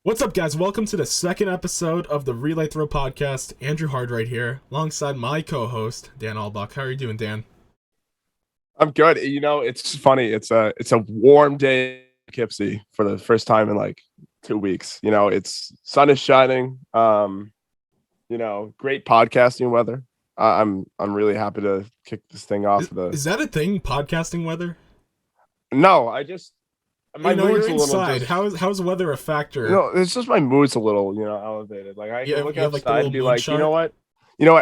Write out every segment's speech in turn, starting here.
What's up, guys? Welcome to the second episode of the Relay Throw podcast. Andrew Hardright here, alongside my co-host, Dan Albach. How are you doing, Dan? I'm good. It's funny. It's a warm day in Poughkeepsie for the first time in like 2 weeks. It's sun is shining. Great podcasting weather. I'm really happy to kick this thing off. Is that a thing, podcasting weather? No, my you're mood's a little inside. just. How's weather a factor? It's just my mood's a little elevated. Like I can look You have like the outside little and be moon like, shot? you know what?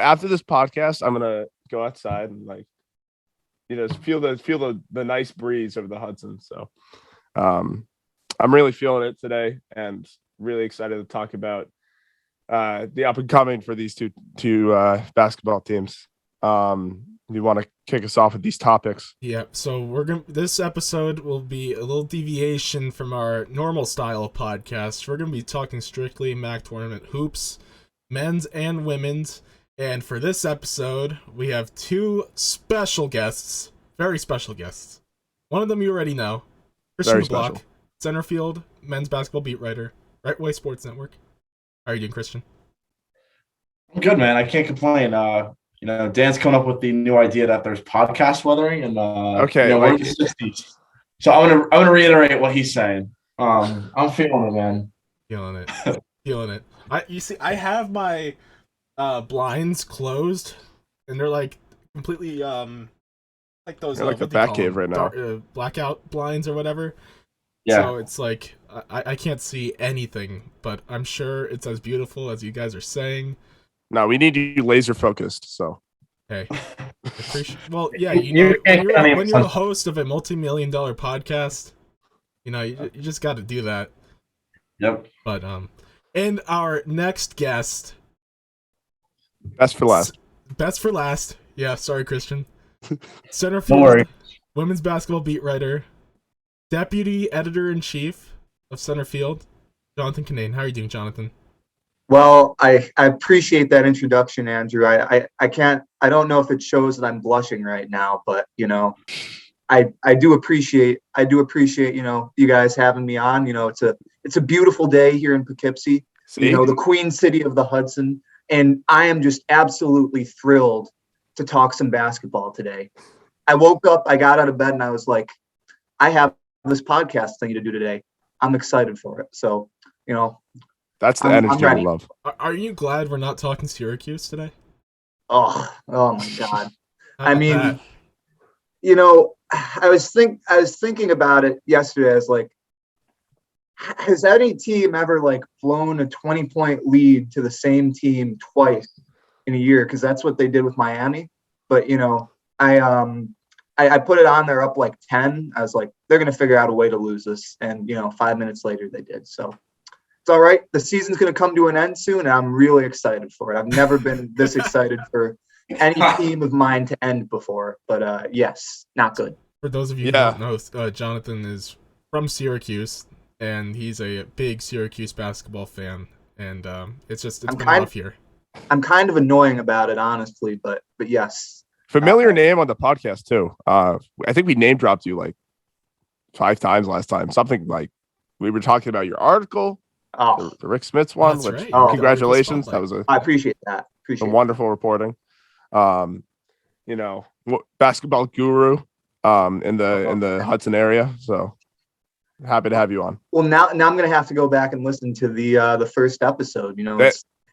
After this podcast, I'm gonna go outside and like feel the nice breeze over the Hudson. So I'm really feeling it today and really excited to talk about the up and coming for these two basketball teams. You want to kick us off with these topics? Yeah. So this episode will be a little deviation from our normal style of podcast. We're gonna be talking strictly MAAC tournament hoops, men's and women's. And for this episode, we have two special guests, very special guests. One of them you already know, Christian Very Block, special. center field men's basketball beat writer, Right Way Sports Network. How are you doing, Christian? I'm good, man. I can't complain. Dan's coming up with the new idea that there's podcast weathering, and Okay, we're in the 60s. So I'm gonna reiterate what he's saying. I'm feeling it, man. Feeling it, feeling it. I have my blinds closed, and they're like completely like those You're like the Batcave right now. blackout blinds or whatever. Yeah. So it's like I can't see anything, but I'm sure it's as beautiful as you guys are saying. No, we need you laser focused. So Hey, well, yeah, You can't get any when you're the host of a multi-million-dollar podcast, you just got to do that. Yep. But and our next guest, best for last. best for last. Yeah, sorry, Christian. Center Don't worry. field, women's basketball beat writer, deputy editor-in-chief of Center Field, Jonathan Kinane. How are you doing, Jonathan? Well, I appreciate that introduction, Andrew. I don't know if it shows that I'm blushing right now, but I do appreciate you guys having me on. It's a beautiful day here in Poughkeepsie, See? the Queen City of the Hudson, and I am just absolutely thrilled to talk some basketball today. I woke up, I got out of bed, and I was like, I have this podcast thing to do today. I'm excited for it. So, That's the I'm energy we ready. love. Are you glad we're not talking Syracuse today? oh my God. How I about mean, that? I was thinking about it yesterday. I was like, has any team ever like blown a 20-point lead to the same team twice in a year? Because that's what they did with Miami. But I put it on there up like 10. I was like, they're gonna figure out a way to lose this. And 5 minutes later they did. So it's all right. The season's gonna come to an end soon, and I'm really excited for it. I've never been this excited for any team of mine to end before. But yes, not good. For those of you who don't know, Jonathan is from Syracuse, and he's a big Syracuse basketball fan. And it's been rough here. I'm kind of annoying about it, honestly, but yes. Familiar name on the podcast too. I think we name dropped you like 5 times last time. Something like we were talking about your article, the Rick Smith's one. That's Which right. Oh, congratulations, that was I appreciate that. a wonderful reporting. Basketball guru in the Hudson area. So happy to have you on. Well, now I'm gonna have to go back and listen to the first episode.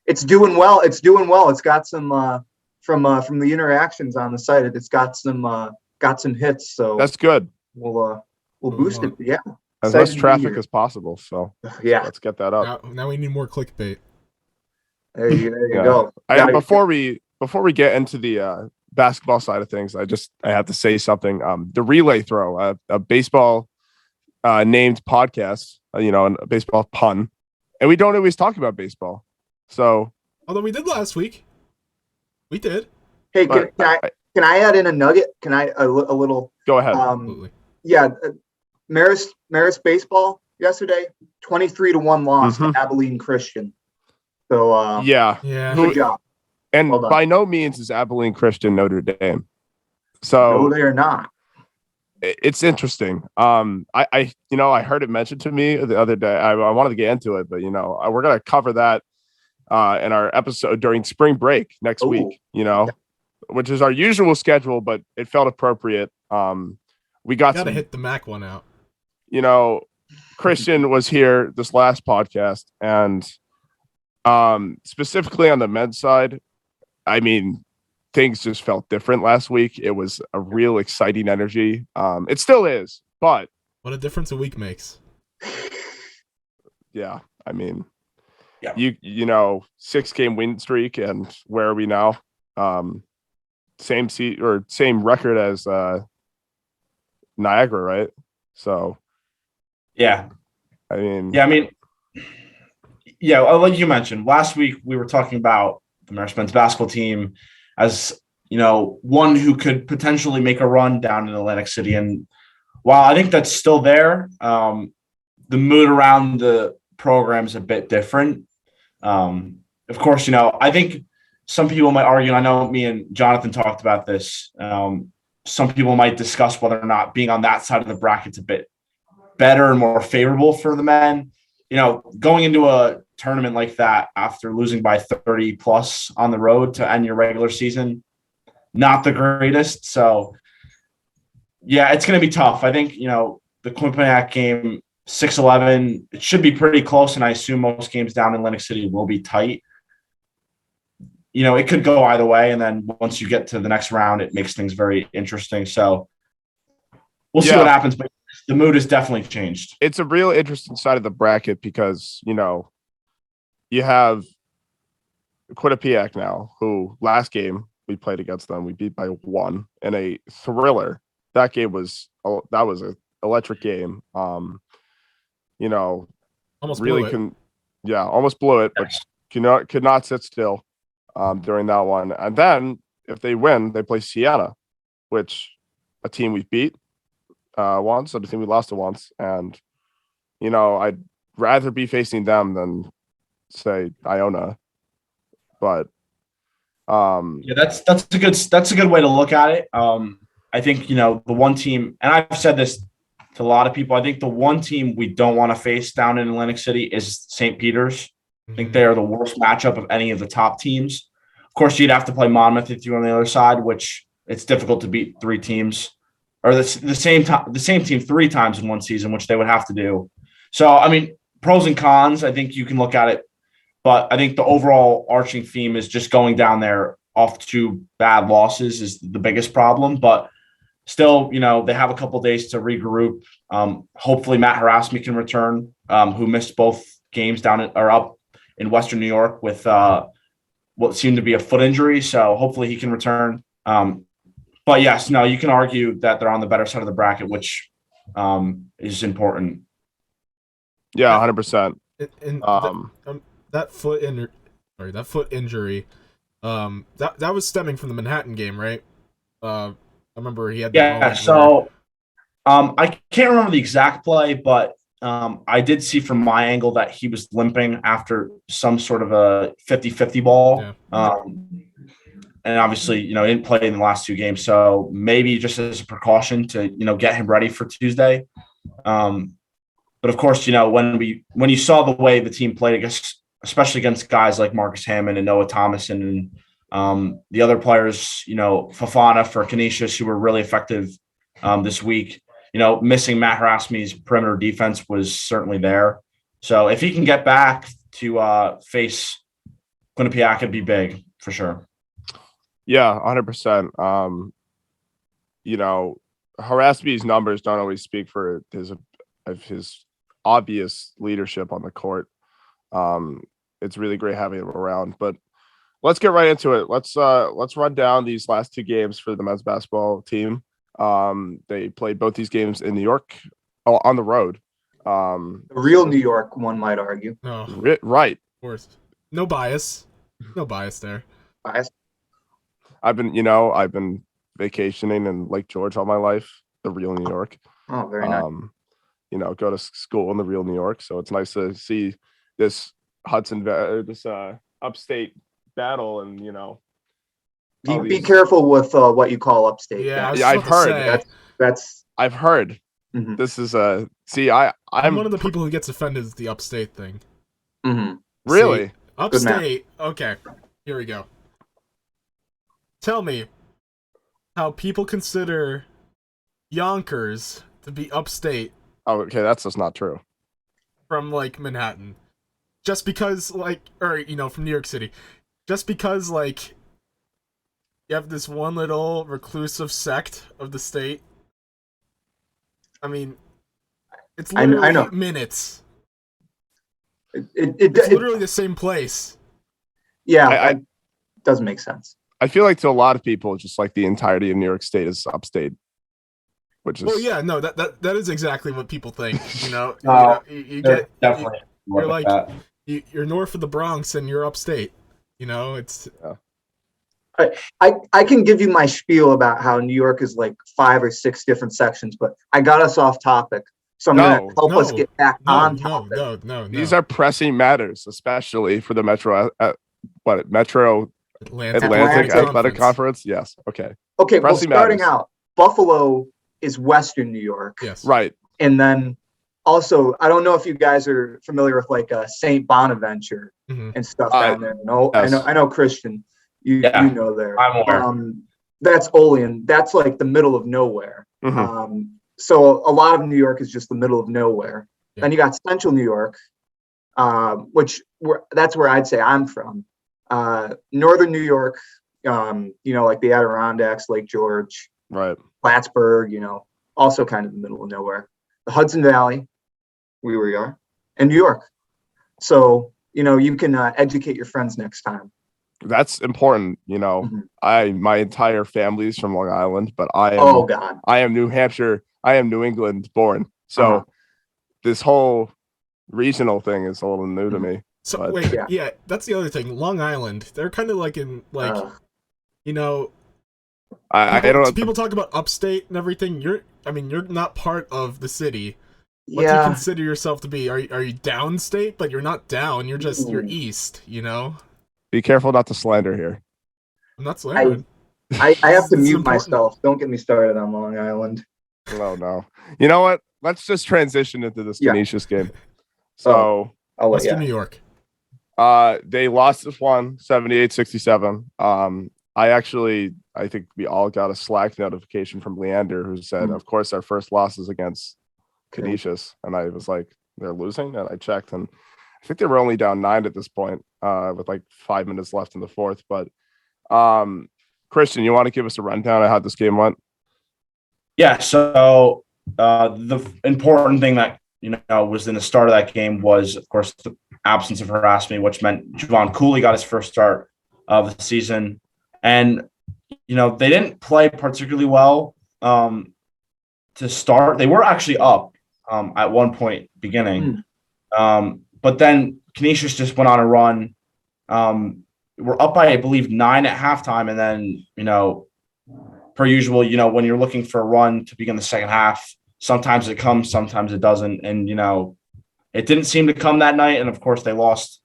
It's doing well. It's doing well. It's got some from the interactions on the site. It's got some hits. So That's good. we'll boost it. Yeah. As Excited much to be traffic here. as possible. So Yeah. let's get that up. Now we need more clickbait. There you Yeah. go. Before we get into the basketball side of things, I have to say something. The Relay Throw, a baseball named podcast, a baseball pun, and we don't always talk about baseball. So Although we did last week. We did. Hey, can I add in a nugget? Can I a little? go ahead. Absolutely. Yeah, Marist baseball yesterday, 23-1 loss to Abilene Christian. So Yeah. good job. And Well done. by no means is Abilene Christian Notre Dame. No, So they are not. it's interesting. I heard it mentioned to me the other day. I wanted to get into it, but we're gonna cover that in our episode during spring break next week. Which is our usual schedule, but it felt appropriate. We gotta hit the MAAC one out. Christian was here this last podcast, and specifically on the men's side, I mean, things just felt different last week. It was a real exciting energy. It still is, but what a difference a week makes. Yeah, I mean, yeah. 6-game win streak, and where are we now? Same seat or same record as Niagara, right? So, yeah. I mean, like you mentioned last week, we were talking about the Marist men's basketball team as one who could potentially make a run down in Atlantic City. And while I think that's still there, the mood around the program is a bit different. Of course, I think some people might argue, and I know me and Jonathan talked about this. Some people might discuss whether or not being on that side of the bracket's a bit better and more favorable for the men. Going into a tournament like that after losing by 30 plus on the road to end your regular season, not the greatest. So, yeah, it's going to be tough. I think, the Quinnipiac game, 6-11, it should be pretty close, and I assume most games down in Atlantic City will be tight. It could go either way, and then once you get to the next round, it makes things very interesting. So we'll see what happens, but the mood has definitely changed. It's a real interesting side of the bracket because, you have Quinnipiac now, who last game we played against them, we beat by 1 in a thriller. That game was an electric game. Almost really blew it. Almost blew it, but could not sit still during that one. And then if they win, they play Siena, which a team we've beat once, and a team we lost to once. And I'd rather be facing them than say Iona. But that's a good way to look at it. I think the one team, and I've said this to a lot of people, I think the one team we don't want to face down in Atlantic City is St. Peter's. I think they are the worst matchup of any of the top teams. Of course, you'd have to play Monmouth if you're on the other side, which it's difficult to beat 3 teams or the same team 3 times in one season, which they would have to do. So, I mean, pros and cons, I think you can look at it, but I think the overall arching theme is just going down there off 2 bad losses is the biggest problem. But still, they have a couple of days to regroup. Hopefully, Matt Harasmi can return, who missed both games up in Western New York with what seemed to be a foot injury. So hopefully he can return. But yes, no, you can argue that they're on the better side of the bracket, which is important. Yeah, 100%. That foot injury, that was stemming from the Manhattan game, right? I remember he had. So I can't remember the exact play, but I did see from my angle that he was limping after some sort of a 50-50 ball. Yeah. And obviously, didn't play in the last 2 games. So maybe just as a precaution to, get him ready for Tuesday. But of course, when you saw the way the team played, especially against guys like Marcus Hammond and Noah Thomason and the other players, Fafana for Canisius, who were really effective this week, missing Matt Harasmi's perimeter defense was certainly there. So if he can get back to face Quinnipiac, it'd be big for sure. Yeah, 100%. Harasmi's numbers don't always speak for his obvious leadership on the court. It's really great having him around. But let's get right into it. Let's run down these last 2 games for the men's basketball team. They played both these games in New York on the road. Real New York, one might argue. No, right. Of course. No bias there. Bias. I've been vacationing in Lake George all my life, the real New York. Oh, very nice. Go to school in the real New York, so it's nice to see this upstate battle, and be careful with what you call upstate. Yeah, I've heard. I've heard. Mhm. This is I'm I'm one of the people who gets offended at the upstate thing. Mhm. really. See, upstate. Okay, here we go. Tell me how people consider Yonkers to be upstate Oh, okay, that's just not true. from like Manhattan. Just because from New York City. Just because you have this one little reclusive sect of the state. I mean, it's I literally know. minutes. It It's literally the same place. yeah, that doesn't make sense. I feel like to a lot of people, just like the entirety of New York State is upstate, which is Well, yeah, no, that is exactly what people think. You They're get definitely you're like that. you're north of the Bronx and you're upstate. It's I can give you my spiel about how New York is like 5 or 6 different sections, but I got us off topic. So I'm going to help us get back on topic. No. these are pressing matters, especially for the Metro Atlantic Athletic Conference. Yes. Okay. Okay. Well, Pressing starting matters. out, Buffalo is Western New York. Yes. Right. And then also, I don't know if you guys are familiar with like St. Bonaventure and stuff down there. No, yes. I know Christian. You know there. I'm aware. That's Olean. That's like the middle of nowhere. Mhm. So a lot of New York is just the middle of nowhere. Yeah. Then you got Central New York, that's where I'd say I'm from. Northern New York, like the Adirondacks, Lake George, Right. Plattsburgh, also kind of the middle of nowhere. The Hudson Valley, where we are, and New York. So, you can educate your friends next time. That's important. My entire family is from Long Island, but I am New Hampshire. I am New England born. So this whole regional thing is a little new to me. So but, wait, yeah, that's the other thing. Long Island, they're kind of like in people talk about upstate and everything. You're not part of the city. What do you consider yourself to be? Are you downstate? But you're not down. You're east. Be careful not to slander here. I'm not slandering. I have to mute myself. Don't get me started on Long Island. Oh no. You know what? Let's just transition into this Canisius game. So Western New York. They lost this one 78-67. I think we all got a Slack notification from Leander who said, of course, our first loss is against Canisius. And I was like, they're losing? And I checked, and I think they were only down 9 at this point, with like 5 minutes left in the fourth. But Christian, you want to give us a rundown of how this game went? Yeah. So the important thing that was in the start of that game was, of course, the absence of harassment, which meant Javon Cooley got his first start of the season. And, they didn't play particularly well to start. They were actually up at one point beginning. But then Canisius just went on a run. We're up by, I believe, 9 at halftime. And then, per usual, when you're looking for a run to begin the second half, sometimes it comes, sometimes it doesn't. And, it didn't seem to come that night. And, of course, they lost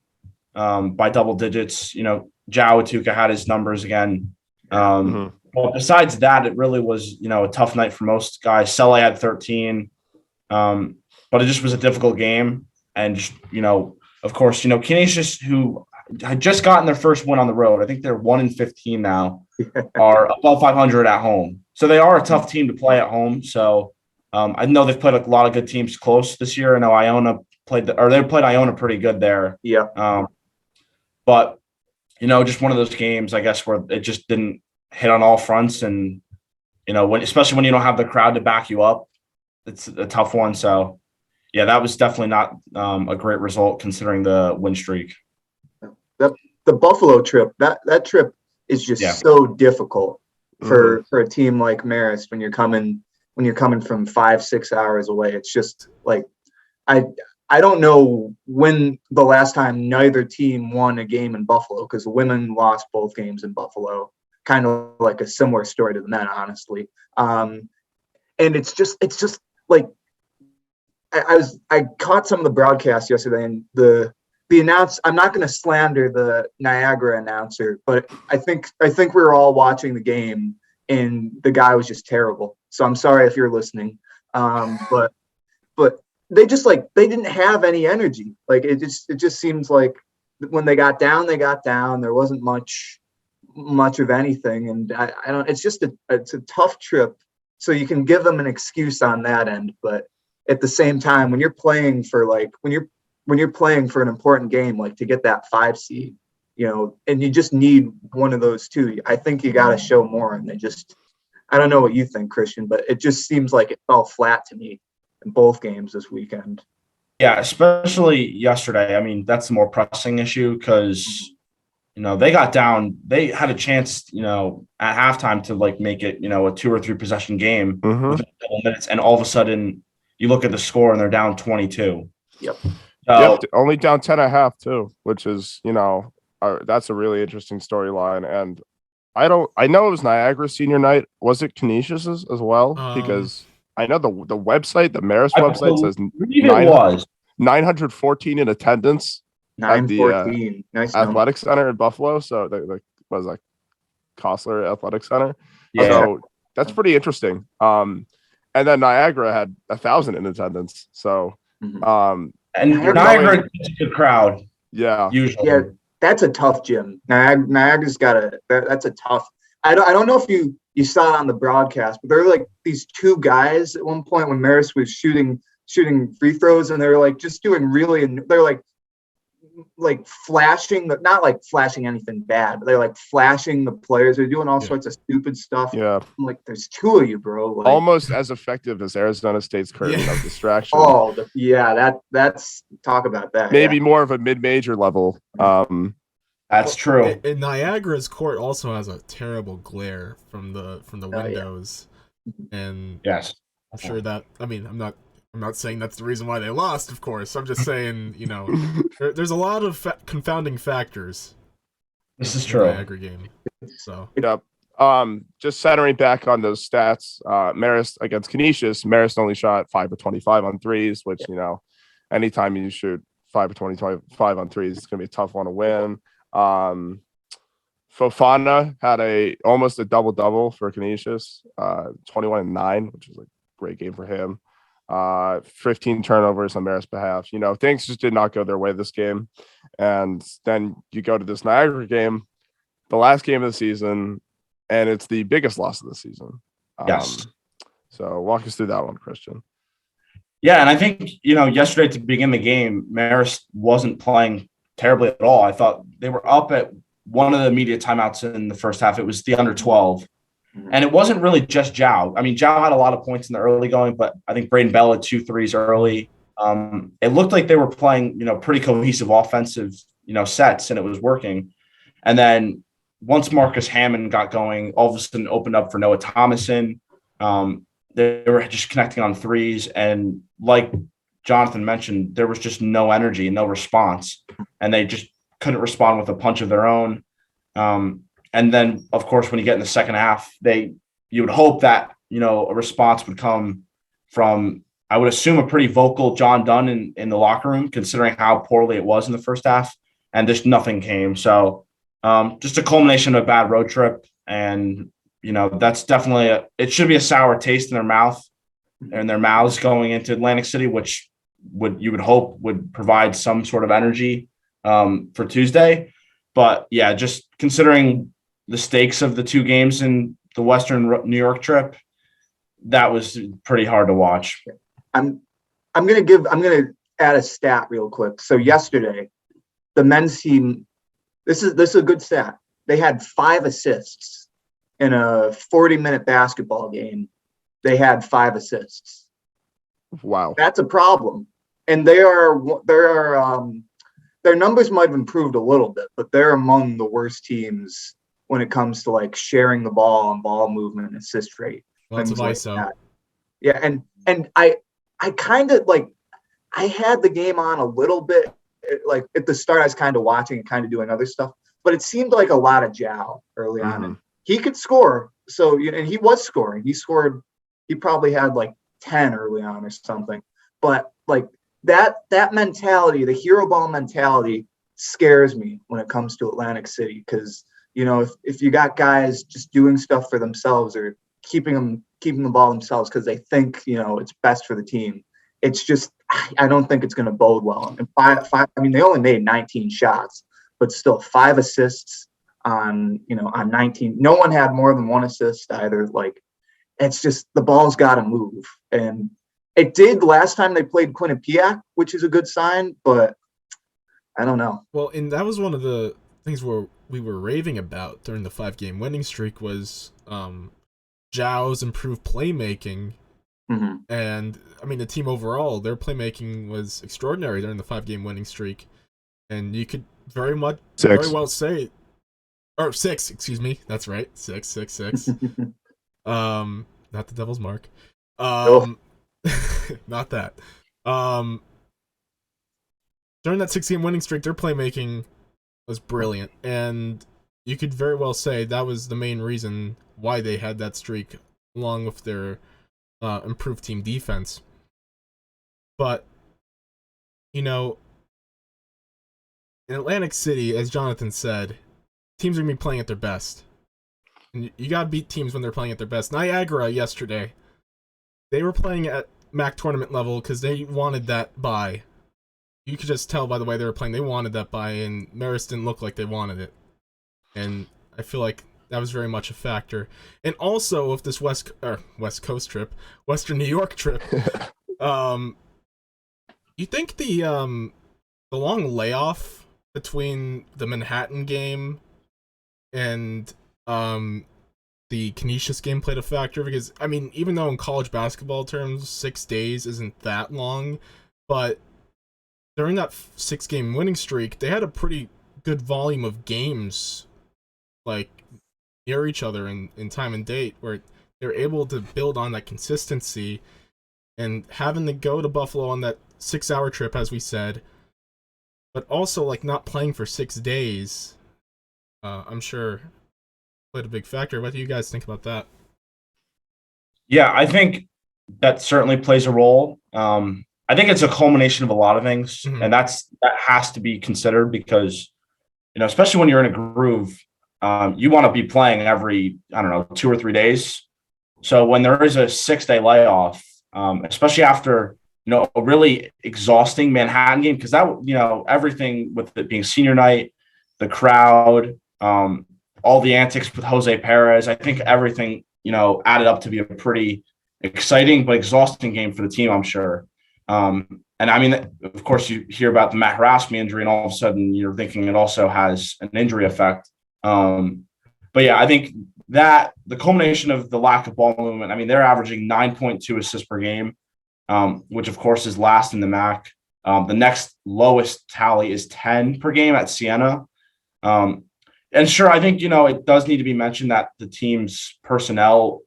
by double digits. Jawatuka had his numbers again. But besides that, it really was, a tough night for most guys. Sele had 13. But it just was a difficult game. And, of course, Canisius, who had just gotten their first win on the road, I think they're 1-15 now, are above 500 at home. So they are a tough team to play at home. So I know they've played a lot of good teams close this year. I know Iona played Iona pretty good there. Yeah. But, just one of those games, I guess, where it just didn't hit on all fronts. And, especially when you don't have the crowd to back you up, it's a tough one. So, yeah, that was definitely not a great result considering the win streak. The Buffalo trip, that trip is just so difficult for a team like Marist when you're coming from 5-6 hours away. It's just like I don't know when the last time neither team won a game in Buffalo, because the women lost both games in Buffalo. Kind of like a similar story to the men, honestly. And it's just like I caught some of the broadcasts yesterday, and the announce. I'm not going to slander the Niagara announcer, but I think we were all watching the game, and the guy was just terrible. So I'm sorry if you're listening. But they just they didn't have any energy. Like it just seems like when they got down. There wasn't much of anything, and I don't. It's a tough trip. So you can give them an excuse on that end, but at the same time, when you're playing for when you're playing for an important game, like to get that 5 seed, and you just need one of those two, I think you got to show more. And I don't know what you think, Christian, but it just seems like it fell flat to me in both games this weekend. Yeah, especially yesterday. I mean, that's the more pressing issue because, they got down. They had a chance, at halftime to make it, a 2 or 3 possession game within a couple minutes. And all of a sudden you look at the score and they're down 22. Yep. Only down 10.5 too, which is, that's a really interesting storyline. And I know it was Niagara's senior night. Was it Canisius's as well? Because I know the website, the Marist website says 914 in attendance at the nice athletic center in Buffalo. So that was like Costler Athletic Center. Yeah. So that's pretty interesting. And then Niagara had 1,000 in attendance. So and Niagara is a good crowd. Yeah. Usually. Yeah, that's a tough gym. Niagara's that's a tough. I don't know if you saw it on the broadcast, but there were these 2 guys at one point when Marist was shooting free throws, and they were just doing they're flashing not flashing anything bad, but they're flashing the players. They're doing all sorts of stupid stuff. Yeah. I'm there's 2 of you, bro. Almost as effective as Arizona State's curtain of distraction. Oh, that's talk about that. Maybe more of a mid-major level. That's true. And Niagara's court also has a terrible glare from the windows. And yes, I'm sure that. I mean, I'm not saying that's the reason why they lost. Of course, I'm just saying there's a lot of confounding factors. This is true. Niagara game. So yep. Just centering back on those stats, Marist against Canisius, Marist only shot 5 of 25 on threes, which anytime you shoot 5 of 25 on threes, it's gonna be a tough one to win. Fofana had almost a double for Canisius, 21 and 9, which was a great game for him. 15 turnovers on Marist's behalf. Things just did not go their way this game. And then you go to this Niagara game, the last game of the season, and it's the biggest loss of the season. Yes. So walk us through that one, Christian. Yeah, and I think, yesterday to begin the game, Marist wasn't playing terribly at all. I thought they were up at one of the immediate timeouts in the first half. It was the under 12. And it wasn't really just Zhao. I mean, Zhao had a lot of points in the early going, but I think Braden Bell had 2 threes early. It looked like they were playing, pretty cohesive offensive, sets, and it was working. And then once Marcus Hammond got going, all of a sudden opened up for Noah Thomason. They were just connecting on threes. And like Jonathan mentioned, there was just no energy and no response. And they just couldn't respond with a punch of their own. And then, of course, when you get in the second half, you would hope that, a response would come from, I would assume, a pretty vocal John Dunn in the locker room, considering how poorly it was in the first half. And just nothing came. So just a culmination of a bad road trip. And, that's definitely it should be a sour taste in their mouth and their mouths going into Atlantic City, which you would hope would provide some sort of energy for Tuesday. But yeah, just considering the stakes of the 2 games in the Western New York trip, that was pretty hard to watch. I'm gonna add a stat real quick. So yesterday, the men's team, this is a good stat. They had 5 assists in a 40-minute basketball game. They had 5 assists. Wow, that's a problem. And their numbers might have improved a little bit, but they're among the worst teams when it comes to sharing the ball and ball movement and assist rate. Lots of ISO. Yeah, and I kind of I had the game on a little bit. At the start, I was kind of watching and kind of doing other stuff, but it seemed like a lot of Zhao early on. And he could score, so and he was scoring. He probably had 10 early on or something. But that mentality, the hero ball mentality, scares me when it comes to Atlantic City because if you got guys just doing stuff for themselves or keeping the ball themselves because they think, it's best for the team. It's just, I don't think it's going to bode well. And they only made 19 shots, but still 5 assists on 19. No one had more than 1 assist either. Like, it's just, the ball's got to move. And it did last time they played Quinnipiac, which is a good sign, but I don't know. Well, and that was one of the things where we were raving about during the 5-game winning streak was Zhao's improved playmaking. Mm-hmm. And, the team overall, their playmaking was extraordinary during the 5-game winning streak. And you could very well say, or 6, excuse me. That's right. 6. Not the devil's mark. Not that. During that 6-game winning streak, their playmaking was brilliant, and you could very well say that was the main reason why they had that streak, along with their improved team defense. But, in Atlantic City, as Jonathan said, teams are going to be playing at their best. And you got to beat teams when they're playing at their best. Niagara yesterday, they were playing at MAAC tournament level because they wanted that bye. You could just tell by the way they were playing, they wanted that bye, and Marist didn't look like they wanted it. And I feel like that was very much a factor. And also, with this West Coast trip, Western New York trip, you think the long layoff between the Manhattan game and the Canisius game played a factor? Because, even though in college basketball terms, 6 days isn't that long, but during that 6-game winning streak, they had a pretty good volume of games, like, near each other in time and date, where they're able to build on that consistency, and having to go to Buffalo on that 6-hour trip, as we said, but also, like, not playing for 6 days, I'm sure played a big factor. What do you guys think about that? Yeah, I think that certainly plays a role. I think it's a culmination of a lot of things, Mm-hmm. and that has to be considered because, especially when you're in a groove, you want to be playing every, 2 or 3 days. So when there is a 6-day layoff, especially after, a really exhausting Manhattan game, because that, everything with it being senior night, the crowd, all the antics with Jose Perez, I think everything, added up to be a pretty exciting but exhausting game for the team, I'm sure. And of course, you hear about the Matt Harassme injury, and all of a sudden you're thinking it also has an injury effect. But yeah, I think that the culmination of the lack of ball movement, they're averaging 9.2 assists per game, which of course is last in the MAAC. The next lowest tally is 10 per game at Siena. And sure, I think, it does need to be mentioned that the team's personnel,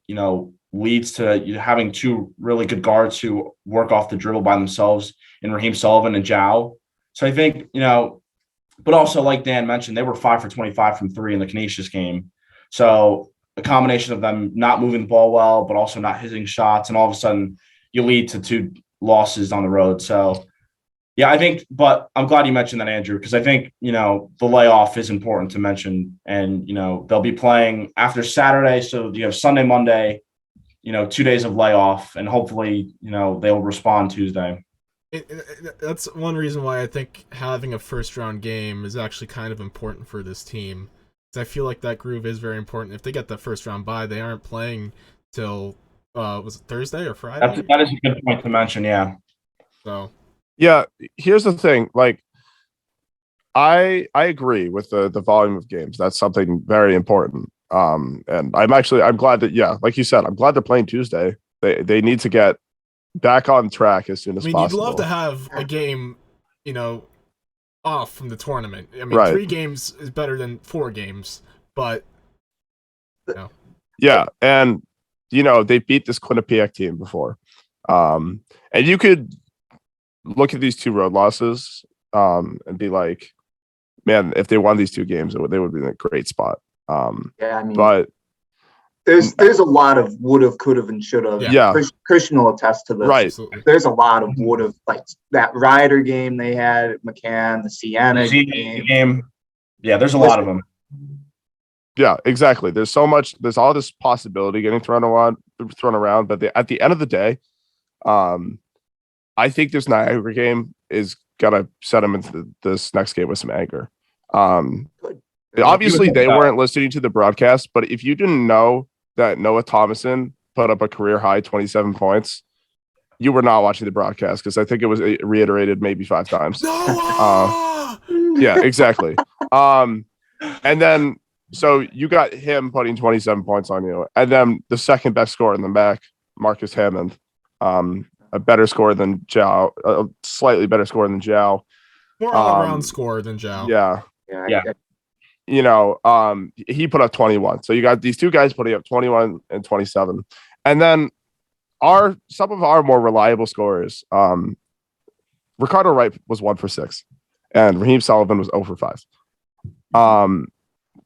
leads to having 2 really good guards who work off the dribble by themselves in Raheem Sullivan and Zhao. So I think, but also like Dan mentioned, they were 5 for 25 from 3 in the Canisius game. So a combination of them not moving the ball well, but also not hitting shots. And all of a sudden you lead to 2 losses on the road. So yeah, I think, but I'm glad you mentioned that, Andrew, because I think, the layoff is important to mention. And, they'll be playing after Saturday. So you have Sunday, Monday, 2 days of layoff, and hopefully, they'll respond Tuesday. That's one reason why I think having a first-round game is actually kind of important for this team. Because I feel like that groove is very important. If they get that first-round bye, they aren't playing till, was it Thursday or Friday? That is a good point to mention, yeah. So, yeah, here's the thing. Like, I agree with the volume of games. That's something very important. And I'm glad that, yeah, like you said, I'm glad they're playing Tuesday. They need to get back on track as soon as possible. You'd love to have a game, off from the tournament. Right. 3 games is better than 4 games, but Yeah, and they beat this Quinnipiac team before. And you could look at these 2 road losses and be like, man, if they won these 2 games, they would be in a great spot. But there's a lot of would have, could have, and should have. Yeah. Christian will attest to this. Right. Absolutely. There's a lot of would have, like that Ryder game they had at McCann, the Siena game. Yeah, there's a lot of them. Yeah, exactly. There's all this possibility getting thrown around, but at the end of the day, I think this Niagara game is gonna set him into this next game with some anger. Obviously they weren't listening to the broadcast, but if you didn't know that Noah Thomason put up a career high 27 points, you were not watching the broadcast, because I think it was reiterated maybe 5 times. Yeah, exactly. And then so you got him putting 27 points on you, and then the second best scorer in the MAAC, Marcus Hammond, a better scorer than Zhao, a slightly better scorer than Zhao, more all-around scorer than Zhao. Yeah. He put up 21. So you got these two guys putting up 21 and 27, and then some of our more reliable scorers. Ricardo Wright was 1 for 6, and Raheem Sullivan was 0 for 5.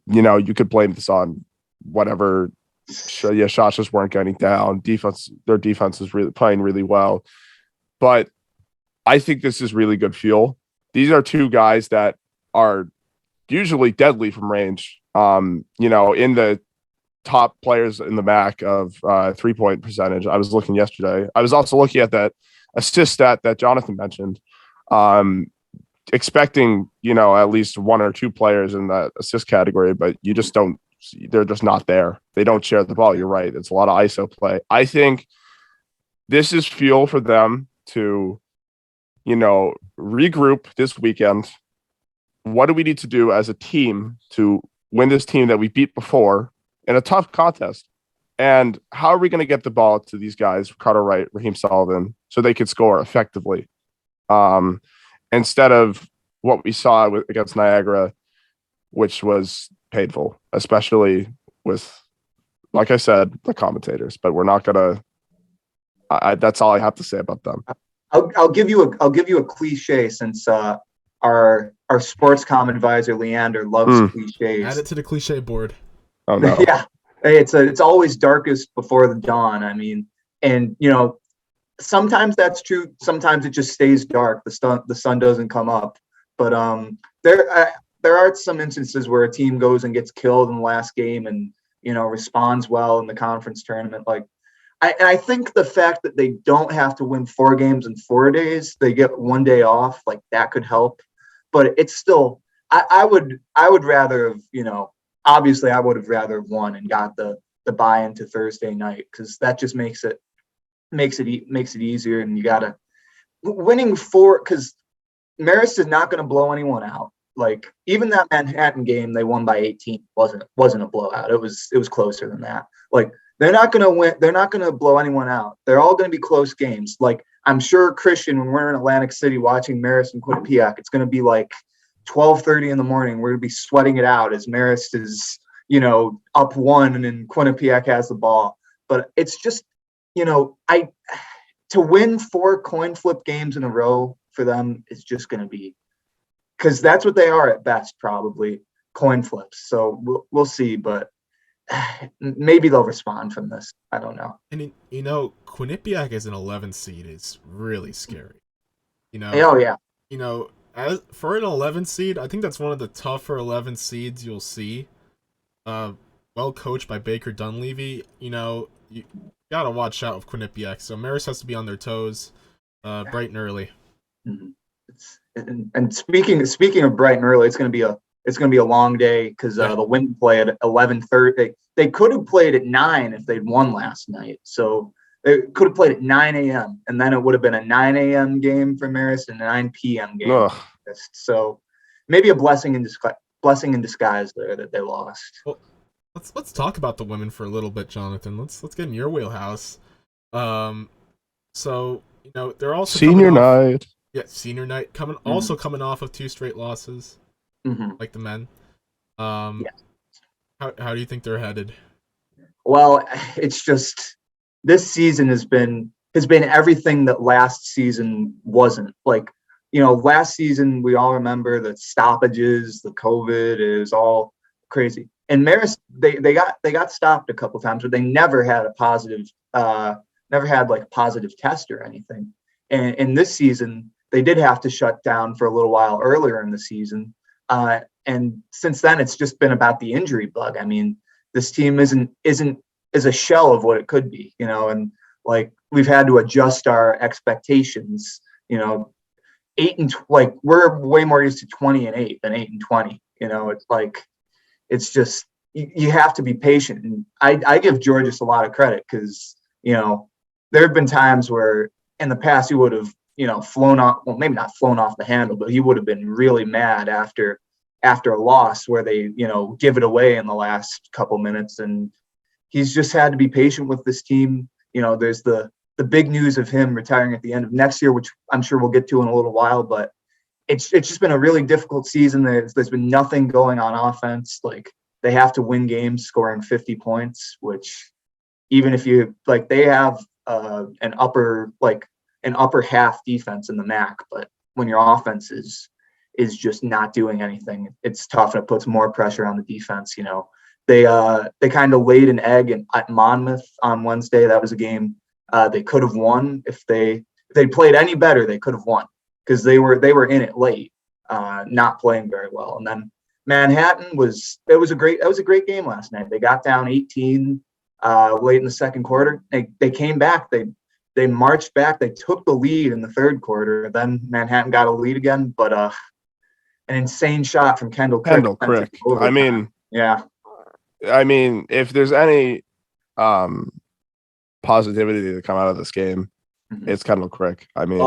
You could blame this on whatever. Shots just weren't getting down. Their defense is really playing really well, but I think this is really good fuel. These are two guys that are usually deadly from range. In the top players in the MAAC of 3-point percentage. I was looking yesterday. I was also looking at that assist stat that Jonathan mentioned. Expecting, at least 1 or 2 players in that assist category, but you just don't. They're just not there. They don't share the ball. You're right. It's a lot of ISO play. I think this is fuel for them to, regroup this weekend. What do we need to do as a team to win this team that we beat before in a tough contest? And how are we going to get the ball to these guys, Ricardo Wright, Raheem Sullivan, so they could score effectively? Instead of what we saw against Niagara, which was painful, especially with, like I said, the commentators. But we're not gonna. That's all I have to say about them. I'll give you a cliche, since our sports comm advisor Leander loves cliches. Add it to the cliche board. Oh no! Yeah, hey, it's always darkest before the dawn. I mean, and sometimes that's true. Sometimes it just stays dark. The sun doesn't come up. But there are some instances where a team goes and gets killed in the last game and, responds well in the conference tournament. I think the fact that they don't have to win 4 games in 4 days, they get 1 day off, that could help. But it's still, I would rather have, obviously I would have rather have won and got the buy-in to Thursday night, because that just makes it easier. And you gotta winning 4, because Marist is not going to blow anyone out. Even that Manhattan game they won by 18 wasn't a blowout. It was closer than that. They're not going to win. They're not going to blow anyone out. They're all going to be close games. I'm sure, Christian, when we're in Atlantic City watching Marist and Quinnipiac, it's going to be 12:30 in the morning. We're going to be sweating it out as Marist is, up 1 and then Quinnipiac has the ball. But it's just, to win 4 coin flip games in a row for them is just going to be, because that's what they are at best, probably coin flips. So we'll see, but maybe they'll respond from this. I don't know. And Quinnipiac as an 11 seed is really scary. Oh yeah. As for an 11 seed, I think that's one of the tougher 11 seeds you'll see. Well coached by Baker Dunleavy. You gotta watch out with Quinnipiac. So Marist has to be on their toes, bright and early. Mm-hmm. And speaking of bright and early, it's gonna be a long day, because the Wind play at 11:30. They could have played at 9 if they'd won last night. So they could have played at 9 a.m. and then it would have been a 9 a.m. game for Marist and a 9 p.m. game. Ugh. So maybe a blessing in disguise there that they lost. Well, let's talk about the women for a little bit, Jonathan. Let's get in your wheelhouse. So they're also senior night. Yeah, senior night coming off of 2 straight losses, like the men. How do you think they're headed? Well, it's just this season has been everything that last season wasn't. Last season we all remember the stoppages, the COVID, it was all crazy. And Marist, they got stopped a couple times, but they never had a positive test or anything. And this season they did have to shut down for a little while earlier in the season, And since then, it's just been about the injury bug. I mean, this team is a shell of what it could be, and like we've had to adjust our expectations, 8 and we're way more used to 20-8 than 8-20. It's like, it's just, you have to be patient. And I give Giorgis a lot of credit because, there have been times where in the past he would have, flown off, well, maybe not flown off the handle, but he would have been really mad after a loss where they, give it away in the last couple minutes. And he's just had to be patient with this team. There's the big news of him retiring at the end of next year, which I'm sure we'll get to in a little while, but it's just been a really difficult season. There's been nothing going on offense. Like, they have to win games scoring 50 points, which even if you they have an upper half defense in the MAAC, but when your offense is just not doing anything, it's tough, and it puts more pressure on the defense. They kind of laid an egg at Monmouth on Wednesday. That was a game they could have won. If they played any better, they could have won because they were in it late, not playing very well. And then Manhattan was a great game last night. They got down 18 late in the second quarter. They came back. They marched back. They took the lead in the third quarter. Then Manhattan got a lead again, but an insane shot from Kendall Crick. I mean, yeah. I mean, if there's any positivity to come out of this game, it's Kendall Crick. I mean,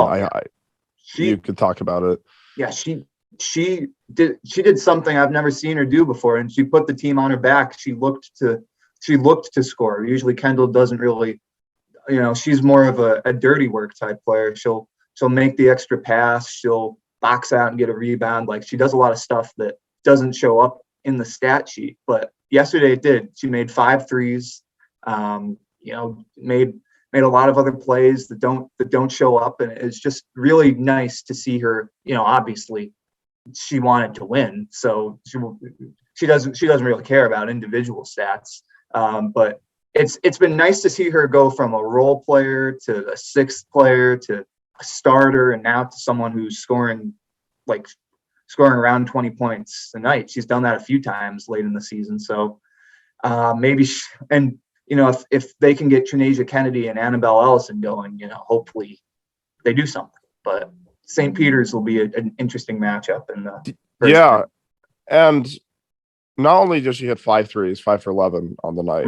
you could talk about it. Yeah, she did something I've never seen her do before, and she put the team on her back. She looked to score. Usually Kendall doesn't really, she's more of a dirty work type player. She'll make the extra pass. She'll box out and get a rebound. Like, she does a lot of stuff that doesn't show up in the stat sheet, but yesterday it did. She made 5 threes. Made a lot of other plays that don't show up, and it's just really nice to see her. Obviously, she wanted to win, so she doesn't really care about individual stats. But it's been nice to see her go from a role player to a sixth player to a starter, and now to someone who's scoring around 20 points a night. She's done that a few times late in the season, so maybe if they can get Trenasia Kennedy and Annabelle Ellison going, hopefully they do something. But St. Peter's will be an interesting matchup in the first game. And not only did she hit 5 threes, 5 for 11 on the night,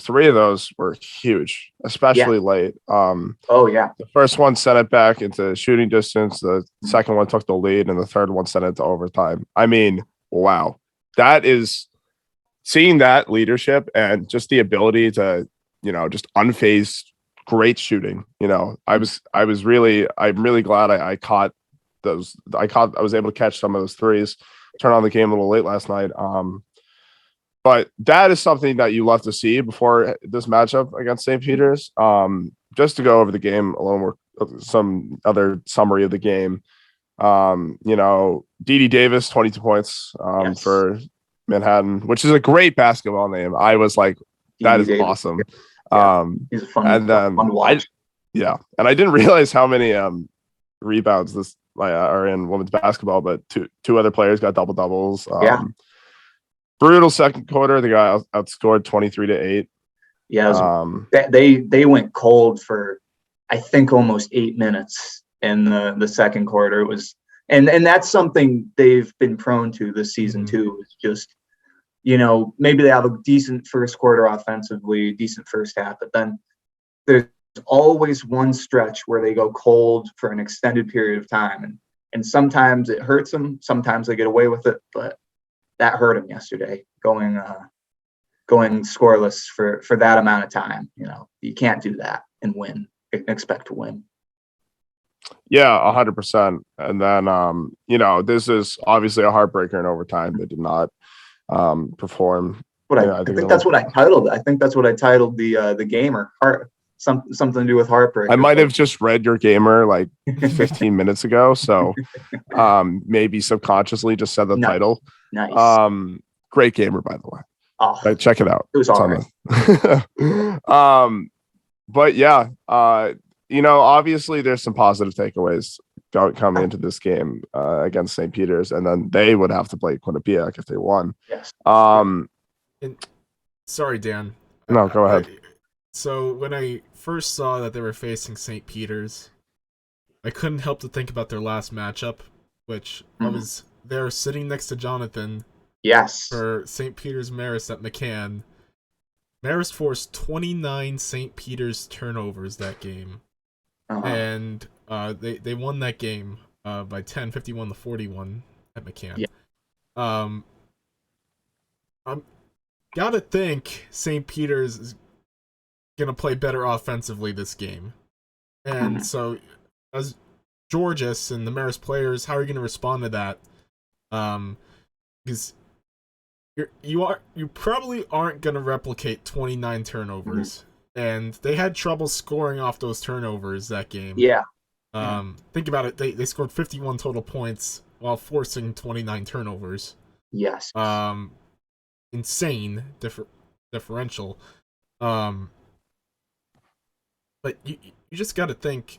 3 of those were huge, especially late. The first one sent it back into shooting distance. The second one took the lead, and the third one sent it to overtime. I mean, wow. That is seeing that leadership and just the ability to, just unfazed, great shooting. I'm really glad I caught those. I was able to catch some of those threes, turn on the game a little late last night. But that is something that you love to see before this matchup against St. Peter's. Just to go over the game a little more, some other summary of the game. Dee Davis, 22 points for Manhattan, which is a great basketball name. I was like, that is awesome. He's a fun to watch. And I didn't realize how many rebounds this are in women's basketball, but two other players got double doubles. Brutal second quarter. The guy outscored 23-8. They went cold for I think almost 8 minutes in the second quarter. It was and that's something they've been prone to this season too. It's just maybe they have a decent first quarter offensively, decent first half, but then there's always one stretch where they go cold for an extended period of time, and sometimes it hurts them, sometimes they get away with it, but that hurt them yesterday, going scoreless for that amount of time. You can't do that and expect to win. Yeah, 100%. And then this is obviously a heartbreaker in overtime. They did not perform. But I think that's what I titled. I think that's what I titled the gamer. Something to do with heartbreak. I might have just read your gamer like 15 minutes ago, so maybe subconsciously just said the title. Nice. Great gamer, by the way. Oh, check it out. It was all right. But yeah, obviously there's some positive takeaways coming into this game against St. Peter's, and then they would have to play Quinnipiac if they won. Yes. Sorry, Dan. No, go ahead. So when I first saw that they were facing St. Peter's, I couldn't help to think about their last matchup, which I was there sitting next to Jonathan. Yes. For St. Peter's Marist at McCann. Marist forced 29 St. Peter's turnovers that game. And they won that game by 10, 51-41 at McCann. Yeah. I'm gotta think St. Peter's is gonna play better offensively this game. And so as Giorgis and the Marist players, how are you gonna respond to that? Because you probably aren't gonna replicate 29 turnovers. And they had trouble scoring off those turnovers that game. Yeah. Think about it. They scored 51 total points while forcing 29 turnovers. Yes. Insane differential. But you just got to think,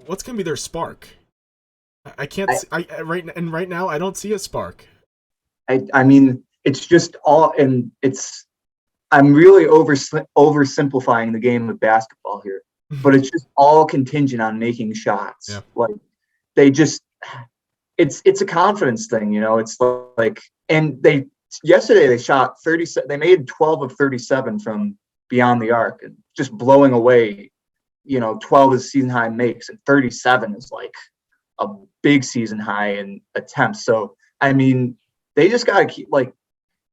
what's going to be their spark? I can't. Right now, I don't see a spark. I mean, it's just all, and I'm really oversimplifying the game of basketball here, but it's just all contingent on making shots. Yeah. Like it's a confidence thing, you know. It's like, and yesterday they shot 37. They made 12 of 37 from beyond the arc, and just blowing away. 12 is season high makes, and 37 is like a big season high in attempts. So I mean, they just gotta keep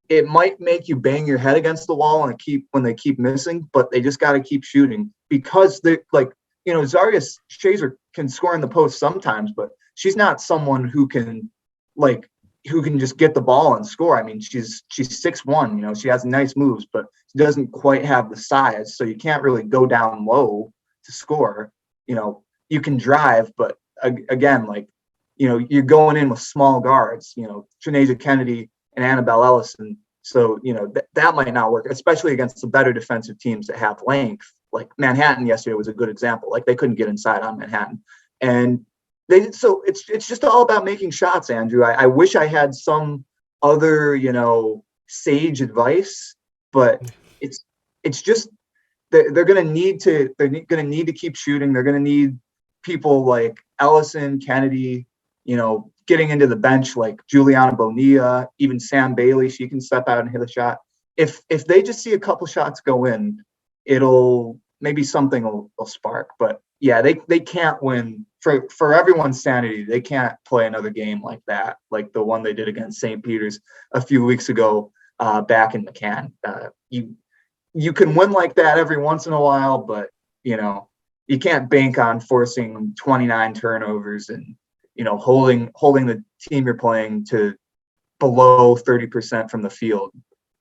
it might make you bang your head against the wall when they keep missing, but they just got to keep shooting because they Zarius Shazer can score in the post sometimes, but she's not someone who can just get the ball and score. I mean, she's 6'1", she has nice moves, but she doesn't quite have the size. So you can't really go down low to score. You can drive, but again, you're going in with small guards, Trenasia Kennedy and Annabelle Ellison. So, that might not work, especially against the better defensive teams that have length. Like Manhattan yesterday was a good example. Like they couldn't get inside on Manhattan. And it's just all about making shots, Andrew. I wish I had some other, sage advice, but it's just they're going to need to keep shooting. They're going to need people like Ellison, Kennedy, getting into the bench like Juliana Bonilla, even Sam Bailey, she can step out and hit a shot. If they just see a couple shots go in, maybe something will spark. But yeah, they can't win for everyone's sanity. They can't play another game like that, like the one they did against St. Peter's a few weeks ago back in McCann. You can win like that every once in a while, but you can't bank on forcing 29 turnovers and holding the team you're playing to below 30% from the field.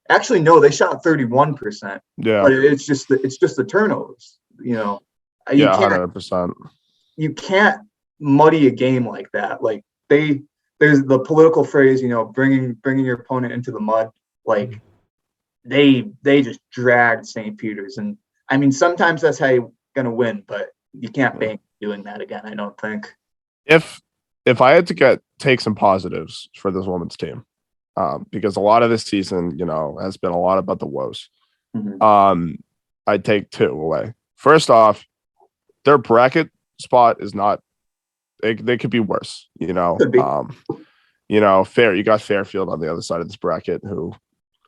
Actually, no, they shot 31%. Yeah, but it's just the turnovers. Yeah, 100%. You can't muddy a game like that. Like there's the political phrase, bringing your opponent into the mud. Like they just dragged St. Peter's, and I mean sometimes that's how you're gonna win, but you can't bank doing that again. I don't think. If I had to take some positives for this women's team, because a lot of this season, has been a lot about the woes. I'd take two away. First off, their bracket spot is not. They could be worse. Could be. You got Fairfield on the other side of this bracket, who,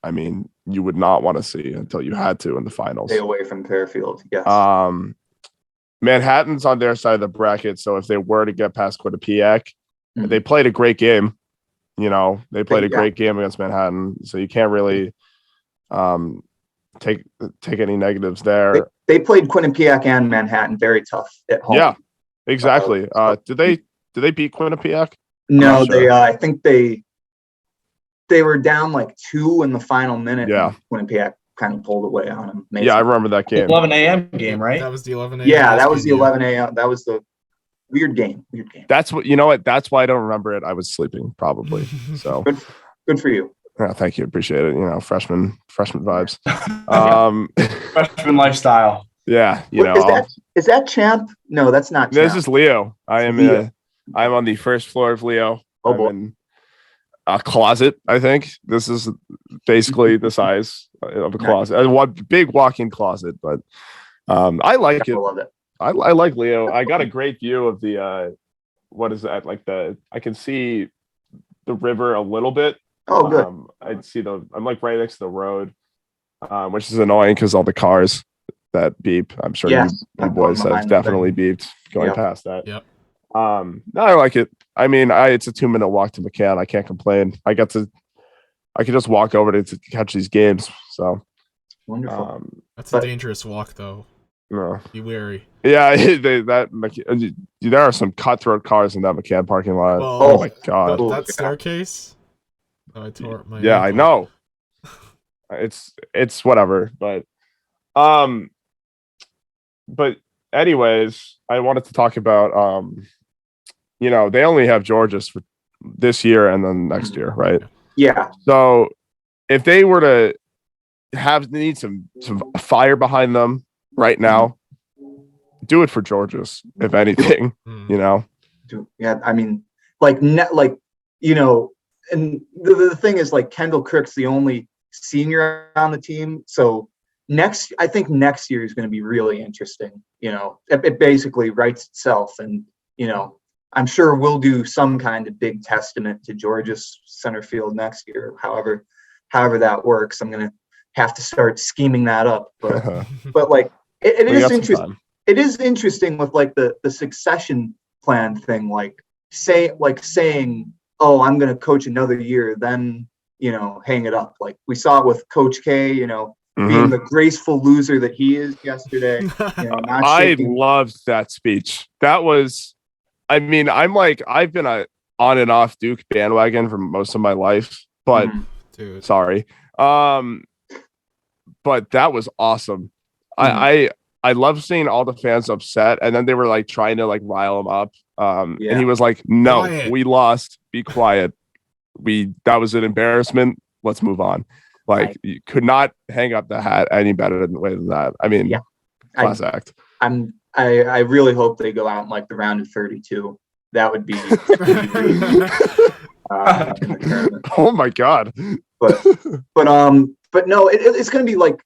I mean, you would not want to see until you had to in the finals. Stay away from Fairfield. Yes. Manhattan's on their side of the bracket, so if they were to get past Quinnipiac, they played a great game. They played a great game against Manhattan, so you can't really take any negatives there. They played Quinnipiac and Manhattan very tough at home. Yeah, exactly. Did they beat Quinnipiac? No, sure. I think they were down like 2 in the final minute. Yeah, Quinnipiac kind of pulled away on them. Maybe. Yeah, I remember that game. 11 a.m. game, right? That was the 11 a.m. Yeah, that was the 11 a.m. That was the weird game. That's what That's why I don't remember it. I was sleeping probably. So good for you. Yeah, thank you. Appreciate it. Freshman vibes. Freshman lifestyle. Yeah, is that Champ? No, that's not Champ. This is Leo. I'm on the first floor of Leo. Oh, boy. I'm in a closet, I think. This is basically the size of a closet. One big walk-in closet, but I like it. I love it. I like Leo. I got a great view of the what is that? Like I can see the river a little bit. Oh, good. I'd see I'm like right next to the road, which is annoying because all the cars that beep. I'm sure you boys have definitely beeped going past that. Yep. No, I like it. I mean, it's a 2-minute walk to McCann. I can't complain. I could just walk over to catch these games. So wonderful. That's a dangerous walk, though. No. Be wary. Yeah, there are some cutthroat cars in that McCann parking lot. Well, oh my god, that staircase. I tore my. Yeah, ankle. I know. It's whatever, but anyways, I wanted to talk about they only have Giorgis for this year and then next year, right? Yeah. So if they were to need some fire behind them right now, do it for Giorgis, if anything. Yeah, I mean, and the thing is, like, Kendall Crick's the only senior on the team, so I think next year is going to be really interesting. It basically writes itself, and I'm sure we'll do some kind of big testament to Giorgis center field next year. However that works, I'm going to have to start scheming that up. But like it is interesting. It is interesting with like the succession plan thing, saying, oh, I'm going to coach another year, then hang it up. Like we saw it with Coach K, being the graceful loser that he is yesterday. I loved that speech. That was, I mean, I've been on and off Duke bandwagon for most of my life, but sorry. But that was awesome. I love seeing all the fans upset, and then they were like trying to like rile him up. And he was like, "No, quiet. We lost. Be quiet. That was an embarrassment. Let's move on." Like you could not hang up the hat any better than that. I mean, class act. I really hope they go out in like the round of 32. That would be oh my god. But no, it's going to be like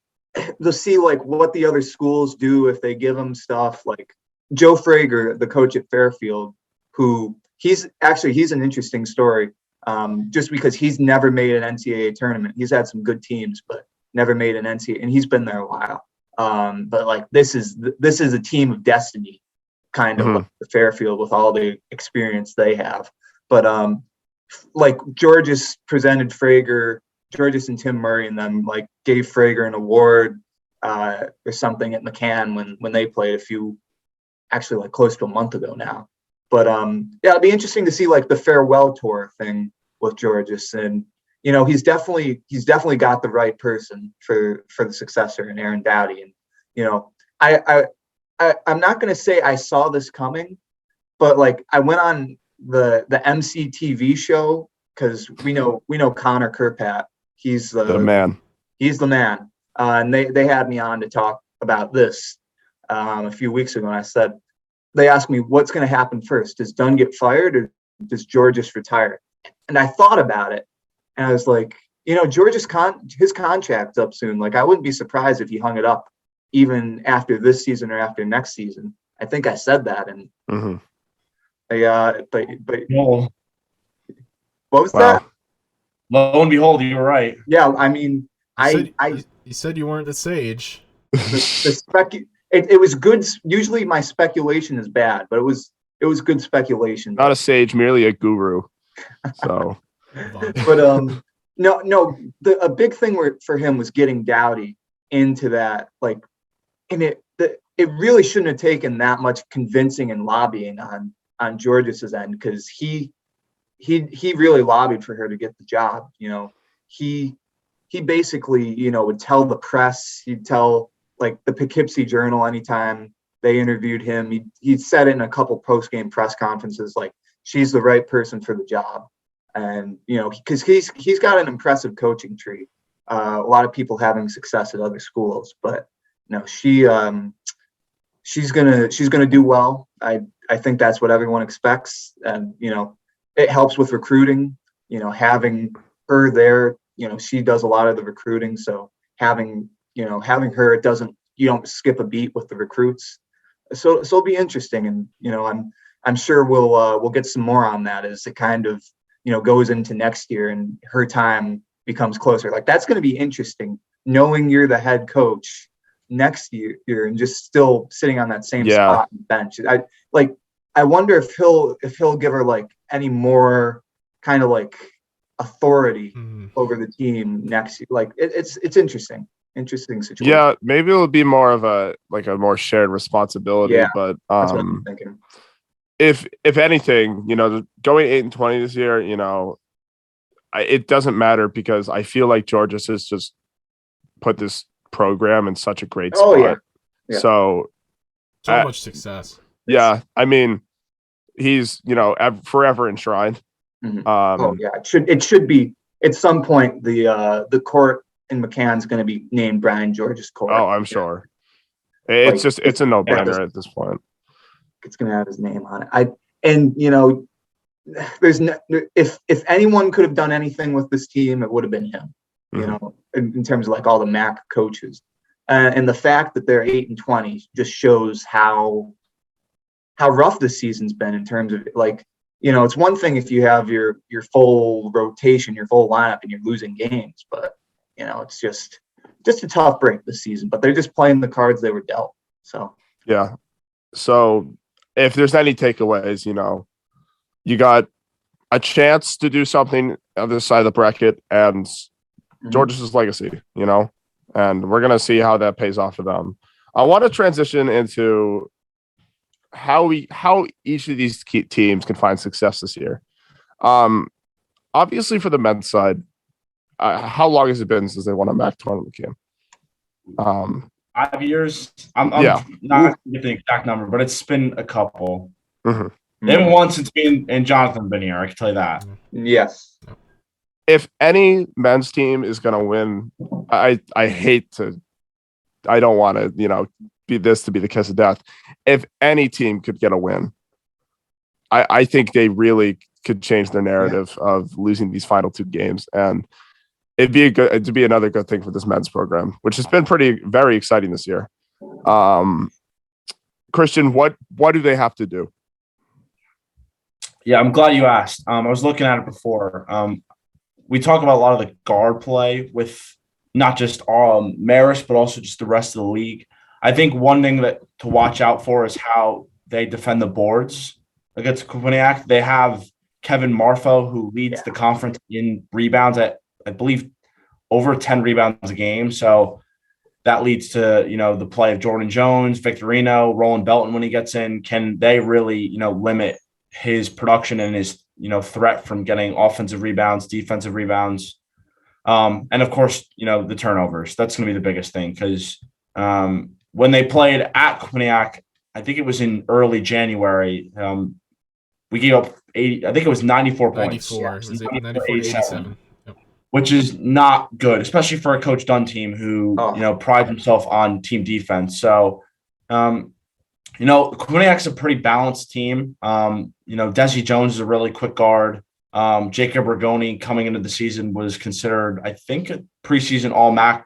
to see like what the other schools do if they give them stuff. Like Joe Frager, the coach at Fairfield, who he's an interesting story. Just because he's never made an NCAA tournament. He's had some good teams, but never made an NCAA, and he's been there a while. But like this is a team of destiny, kind of like the Fairfield with all the experience they have. But like Giorgis and Tim Murray and them like gave Frager an award or something at McCann when they played like close to a month ago now. But it'll be interesting to see like the farewell tour thing with Giorgis, and he's definitely got the right person for the successor in Aaron Dowdy. And I'm not going to say I saw this coming, but like I went on the MC TV show because we know Connor Kirkpat. He's the man. He's the man. And they had me on to talk about this a few weeks ago, and I said, they asked me what's going to happen first. Does Dunn get fired or does Giorgis retire? And I thought about it, and I was like, Giorgis his contract's up soon. Like I wouldn't be surprised if he hung it up even after this season or after next season. I think I said that, and what was that? Lo and behold, you were right. Yeah, I mean, you said you weren't a sage. It was good. Usually my speculation is bad, but it was good speculation. Not a sage, merely a guru. So, but a big thing for him was getting Dowdy into that, like, and it really shouldn't have taken that much convincing and lobbying on Giorgis's end, because he really lobbied for her to get the job. He basically would tell the press, he'd tell like the Poughkeepsie Journal anytime they interviewed him, he said it in a couple post-game press conferences, like she's the right person for the job. And because he's got an impressive coaching tree, a lot of people having success at other schools, but she she's gonna do well. I think that's what everyone expects, and it helps with recruiting. Having her there, she does a lot of the recruiting, so having her, you don't skip a beat with the recruits. So it'll be interesting, and I'm sure we'll get some more on that as it kind of goes into next year and her time becomes closer. Like, that's going to be interesting, knowing you're the head coach next year and just still sitting on that same spot and bench. I wonder if he'll give her like any more kind of like authority over the team next year. Like, it's interesting situation. Yeah, maybe it'll be more of a more shared responsibility. Yeah, but that's what I'm thinking. If anything, going 8-20 this year, it doesn't matter, because I feel like Giorgis has just put this program in such a great spot. Oh, yeah. So much success. Yeah, I mean, he's forever enshrined. It should be at some point. The court in McCann's going to be named Brian Giorgis Court. Oh, I'm sure. It's a no-brainer at this point. It's going to have his name on it. There's if anyone could have done anything with this team, it would have been him. In terms of like all the MAAC coaches, and the fact that they're 8-20 just shows how rough this season's been in terms of like, it's one thing if you have your full rotation, your full lineup, and you're losing games, but it's just a tough break this season. But they're just playing the cards they were dealt. So yeah. So if there's any takeaways, you got a chance to do something on this side of the bracket, and Giorgis' legacy, and we're gonna see how that pays off for them. I want to transition into how each of these teams can find success this year. Obviously for the men's side, how long has it been since they won a MAAC tournament game? 5 years. I'm not going to get the exact number, but it's been a couple. They haven't won since me and Jonathan been here. I can tell you that. Yes. If any men's team is going to win, I don't want to, be the kiss of death. If any team could get a win, I think they really could change their narrative of losing these final two games, and it'd be another good thing for this men's program, which has been very exciting this year. Christian, what do they have to do? Yeah, I'm glad you asked. I was looking at it before. We talk about a lot of the guard play with not just Marist, but also just the rest of the league. I think one thing to watch out for is how they defend the boards against Quinnipiac. They have Kevin Marfo, who leads the conference in rebounds at, I believe, over 10 rebounds a game. So that leads to, the play of Jordan Jones, Victorino, Roland Belton when he gets in. Can they really, limit his production and his, threat from getting offensive rebounds, defensive rebounds? And of course, the turnovers. That's going to be the biggest thing, because when they played at Quinnipiac, I think it was in early January, we gave up 80. I think it was 94 points. 94 to 87. Yep. Which is not good, especially for a Coach Dunn team who, prides himself on team defense. So, Quinnipiac's a pretty balanced team. Desi Jones is a really quick guard. Jacob Rigoni coming into the season was considered, I think, a preseason all MAAC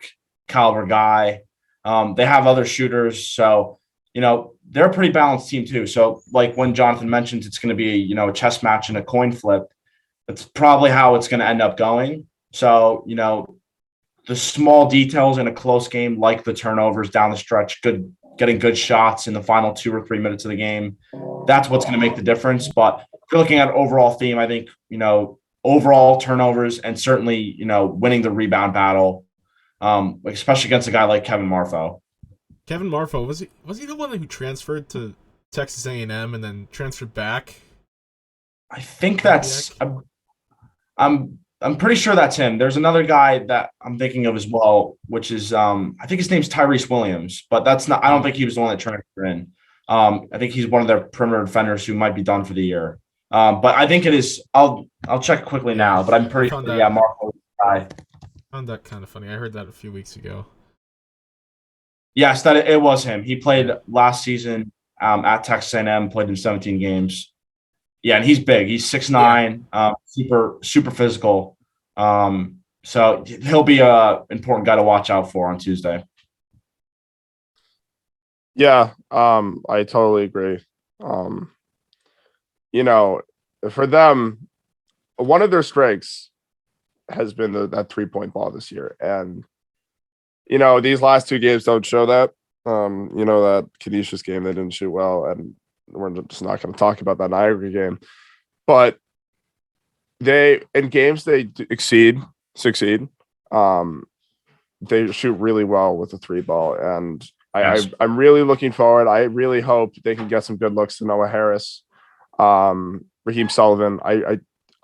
caliber guy. They have other shooters. So, they're a pretty balanced team too. So like when Jonathan mentioned it's going to be, a chess match and a coin flip, that's probably how it's going to end up going. So, the small details in a close game, like the turnovers down the stretch, getting good shots in the final 2 or 3 minutes of the game, that's what's going to make the difference. But if you're looking at overall theme, I think, overall turnovers and certainly, winning the rebound battle, especially against a guy like Kevin Marfo. Kevin Marfo, was he the one who transferred to Texas A&M and then transferred back? I think that's I'm pretty sure that's him. There's another guy that I'm thinking of as well, which is I think his name's Tyrese Williams, but that's not. I don't think he was the one that transferred in. I think he's one of their perimeter defenders who might be done for the year. But I think it is. I'll check quickly now, but I'm pretty sure. Yeah, Marco. I found that kind of funny. I heard that a few weeks ago. Yes, that it was him. He played last season at Texas A&M, played in 17 games. Yeah, and he's big. He's 6'9", super physical. So he'll be a important guy to watch out for on Tuesday. Yeah, I totally agree. For them, one of their strengths has been that 3-point ball this year. And, these last 2 games don't show that. That Canisius game, they didn't shoot well. And we're just not going to talk about that Niagara game. But in games they succeed. They shoot really well with the 3-ball. And I'm really looking forward. I really hope they can get some good looks to Noah Harris, Raheem Sullivan.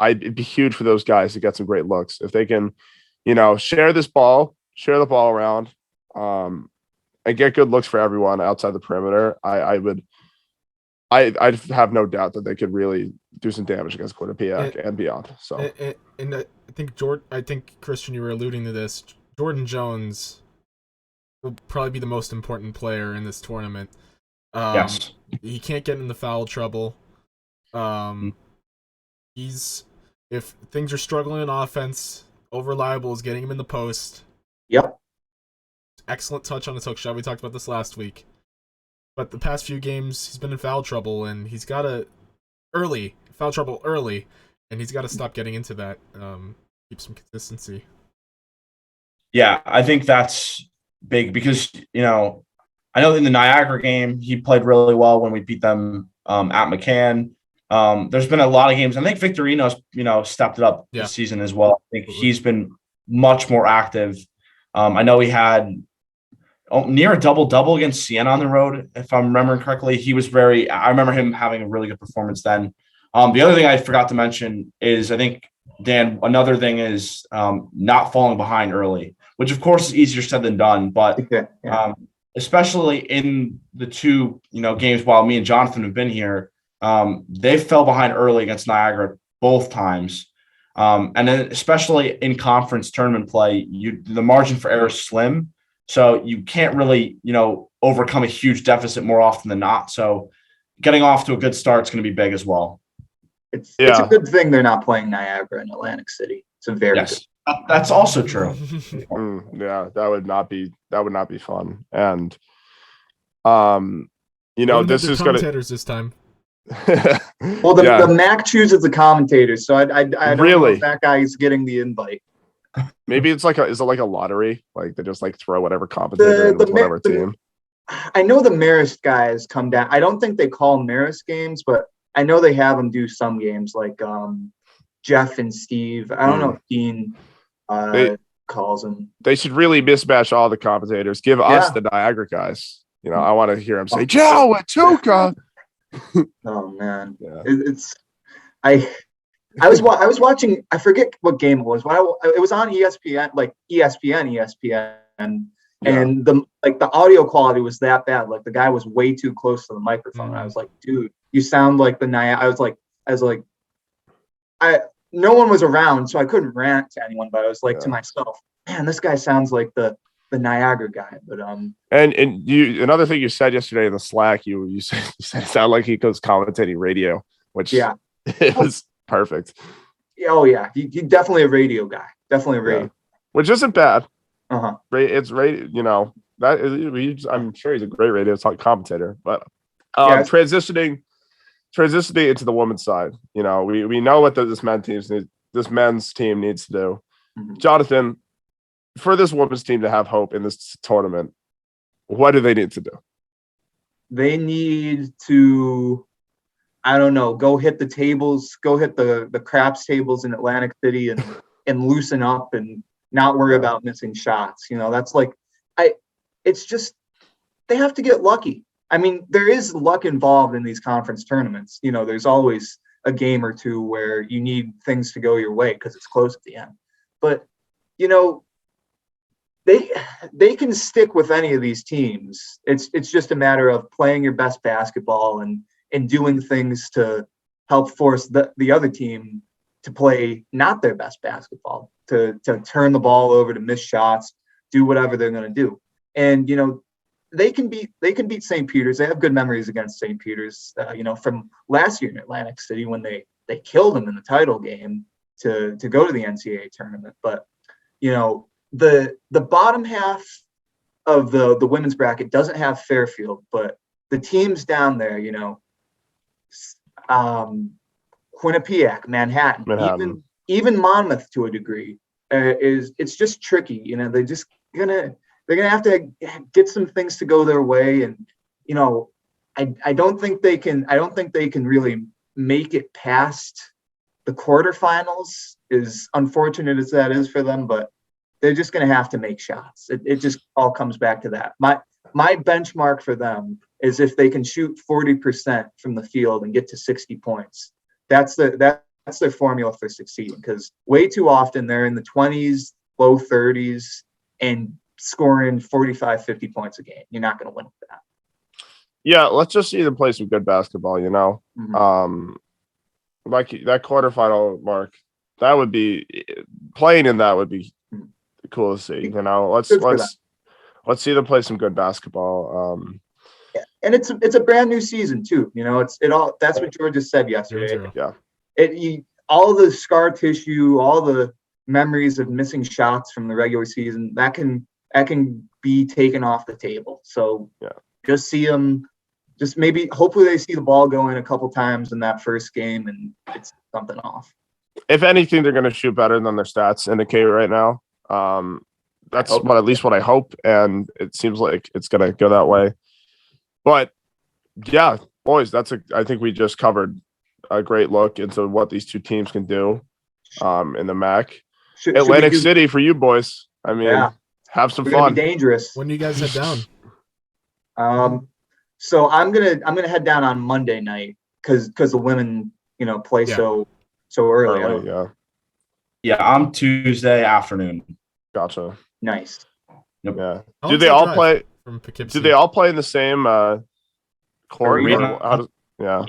It'd be huge for those guys to get some great looks if they can, share the ball around, and get good looks for everyone outside the perimeter. I'd have no doubt that they could really do some damage against Quinnipiac and beyond. So, and I think Christian, you were alluding to this. Jordan Jones will probably be the most important player in this tournament. Yes, he can't get into foul trouble. If things are struggling in offense, Over-Reliable is getting him in the post. Yep. Excellent touch on his hook shot. We talked about this last week. But the past few games, he's been in foul trouble, and he's got to foul trouble early, and he's got to stop getting into that. Keep some consistency. Yeah, I think that's big because, I know in the Niagara game, he played really well when we beat them at McCann. There's been a lot of games. I think Victorino's, stepped it up this season as well. I think he's been much more active. I know he had near a double-double against Siena on the road, if I'm remembering correctly. I remember him having a really good performance then. The other thing I forgot to mention is, I think, Dan, another thing is not falling behind early, which of course is easier said than done, but especially in the 2, games while me and Jonathan have been here, they fell behind early against Niagara both times. And then especially in conference tournament play, the margin for error is slim. So you can't really, overcome a huge deficit more often than not. So getting off to a good start is going to be big as well. It's a good thing they're not playing Niagara in Atlantic City. It's a very good. That's also true. Yeah, that would not be fun. And this is commentators this time. Well, the MAAC chooses the commentators, so I don't know if that guy is getting the invite. Maybe is it like a lottery? Like they just throw whatever commentator in with whatever team. I know the Marist guys come down. I don't think they call Marist games, but I know they have them do some games like Jeff and Steve. I don't know if Dean calls them. They should really mismatch all the commentators. Give us the Niagara guys. I want to hear them say, Joe, Atuka. Oh man, I was watching. I forget what game it was. It was on ESPN, like ESPN, and the audio quality was that bad. Like the guy was way too close to the microphone. I was like, dude, you sound like the Niagara. I was like, no one was around, so I couldn't rant to anyone. But I was like to myself, man, this guy sounds like the Niagara guy. But and you, another thing you said yesterday in the Slack, you said it sounded like he goes commentating radio, which it was perfect. Oh yeah, he definitely a radio guy. Definitely a radio, which isn't bad. It's radio. That is, I'm sure he's a great radio commentator. But transitioning into the women's side, we know what this men's team needs to do. Mm-hmm. Jonathan, for this women's team to have hope in this tournament, what do they need to do? They need to, I don't know, go hit the tables, go hit the craps tables in Atlantic City and loosen up and not worry about missing shots. That's it's just, they have to get lucky. I mean, there is luck involved in these conference tournaments. There's always a game or two where you need things to go your way because it's close at the end. But, they can stick with any of these teams. It's just a matter of playing your best basketball and doing things to help force the other team to play not their best basketball, to turn the ball over, to miss shots, do whatever they're going to do. And, they can beat St. Peter's. They have good memories against St. Peter's, from last year in Atlantic City when they killed them in the title game to go to the NCAA tournament. But the bottom half of the women's bracket doesn't have Fairfield, but the teams down there, Quinnipiac, Manhattan. Even Monmouth to a degree, it's just tricky. They're just gonna have to get some things to go their way, and I don't think they can really make it past the quarterfinals, as unfortunate as that is for them, but they're just going to have to make shots. It just all comes back to that. My benchmark for them is if they can shoot 40% from the field and get to 60 points. That's their formula for succeeding, because way too often they're in the 20s, low 30s, and scoring 45, 50 points a game. You're not going to win with that. Yeah, let's just see them play some good basketball, Mm-hmm. Like that quarterfinal, Mark, that would be playing in that would be cool to see. Let's see them play some good basketball. And it's a brand new season too. That's what George just said yesterday. Yeah. All the scar tissue, all the memories of missing shots from the regular season, that can be taken off the table. So just see them. Just hopefully they see the ball go in a couple times in that first game and it's something off. If anything, they're going to shoot better than their stats indicate right now. That's at least what I hope, and it seems like it's going to go that way. But yeah, boys, I think we just covered a great look into what these two teams can do in the MAAC. Atlantic City for you boys. I mean, have some fun. Be dangerous. When do you guys head down? So I'm gonna head down on Monday night because the women play so early. Yeah, I'm Tuesday afternoon. Gotcha. Nice. Yep. Yeah. Do they all play from Poughkeepsie? Do they all play in the same court? Yeah.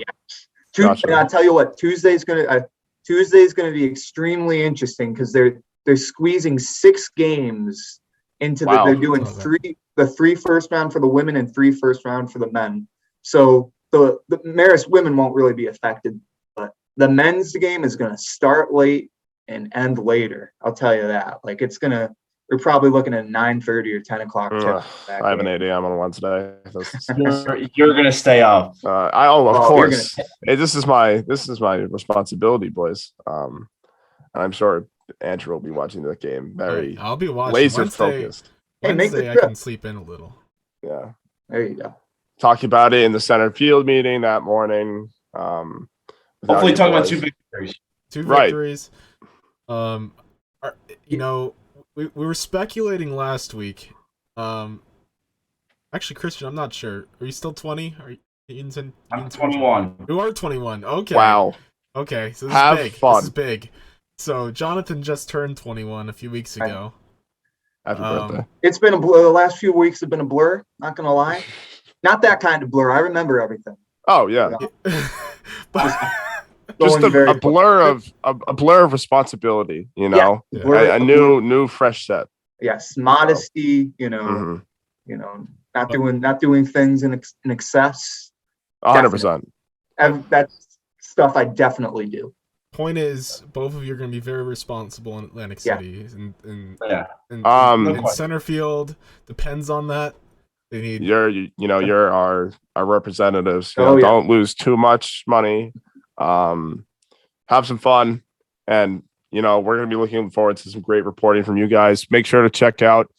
Gotcha. And I'll tell you what, Tuesday's gonna be extremely interesting because they're squeezing 6 games into they're doing the 3 first round for the women and 3 first round for the men. So the Marist women won't really be affected, but the men's game is going to start late and end later. I'll tell you that. Like we're probably looking at 9:30 or 10 o'clock. I have an 8 a.m. on Wednesday. You're going to stay up. Of course. Hey, this is my responsibility, boys. And I'm sure Andrew will be watching the game. I'll be watching. Laser focused. Wednesday, I can sleep in a little. Yeah. There you go. Talking about it in the center field meeting that morning. Hopefully talking about 2 victories. 2 victories. We were speculating last week. Actually, Christian, I'm not sure. Are you still 20? I'm 21. You are 21. Okay. Wow. Okay, so Have big. fun. This is big. So Jonathan just turned 21 a few weeks ago. Happy birthday. It's been a blur. The last few weeks have been a blur. Not gonna lie, not that kind of blur. I remember everything. Oh yeah. Just a blur of responsibility. A new fresh set. Yes, modesty. Not doing things in excess. 100%. That's stuff I definitely do. Point is, both of you are going to be very responsible in Atlantic City, and center field depends on that. They need you're our representatives. Don't lose too much money. Have some fun, and we're going to be looking forward to some great reporting from you guys. Make sure to check out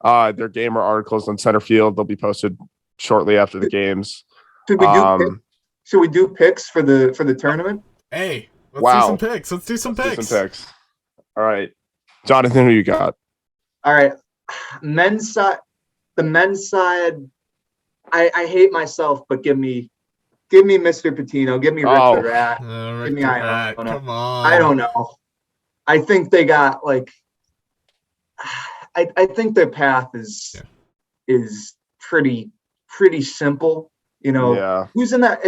their gamer articles on center field. They'll be posted shortly after the games. Should we do picks for the tournament? Hey. Let's do some picks. All right. Jonathan, who you got? All right. The men's side, I hate myself, but give me Mr. Patino. Give me Rick the Rat. Give me Iona. Come on. I don't know. I think they got I think their path is pretty simple. Who's in that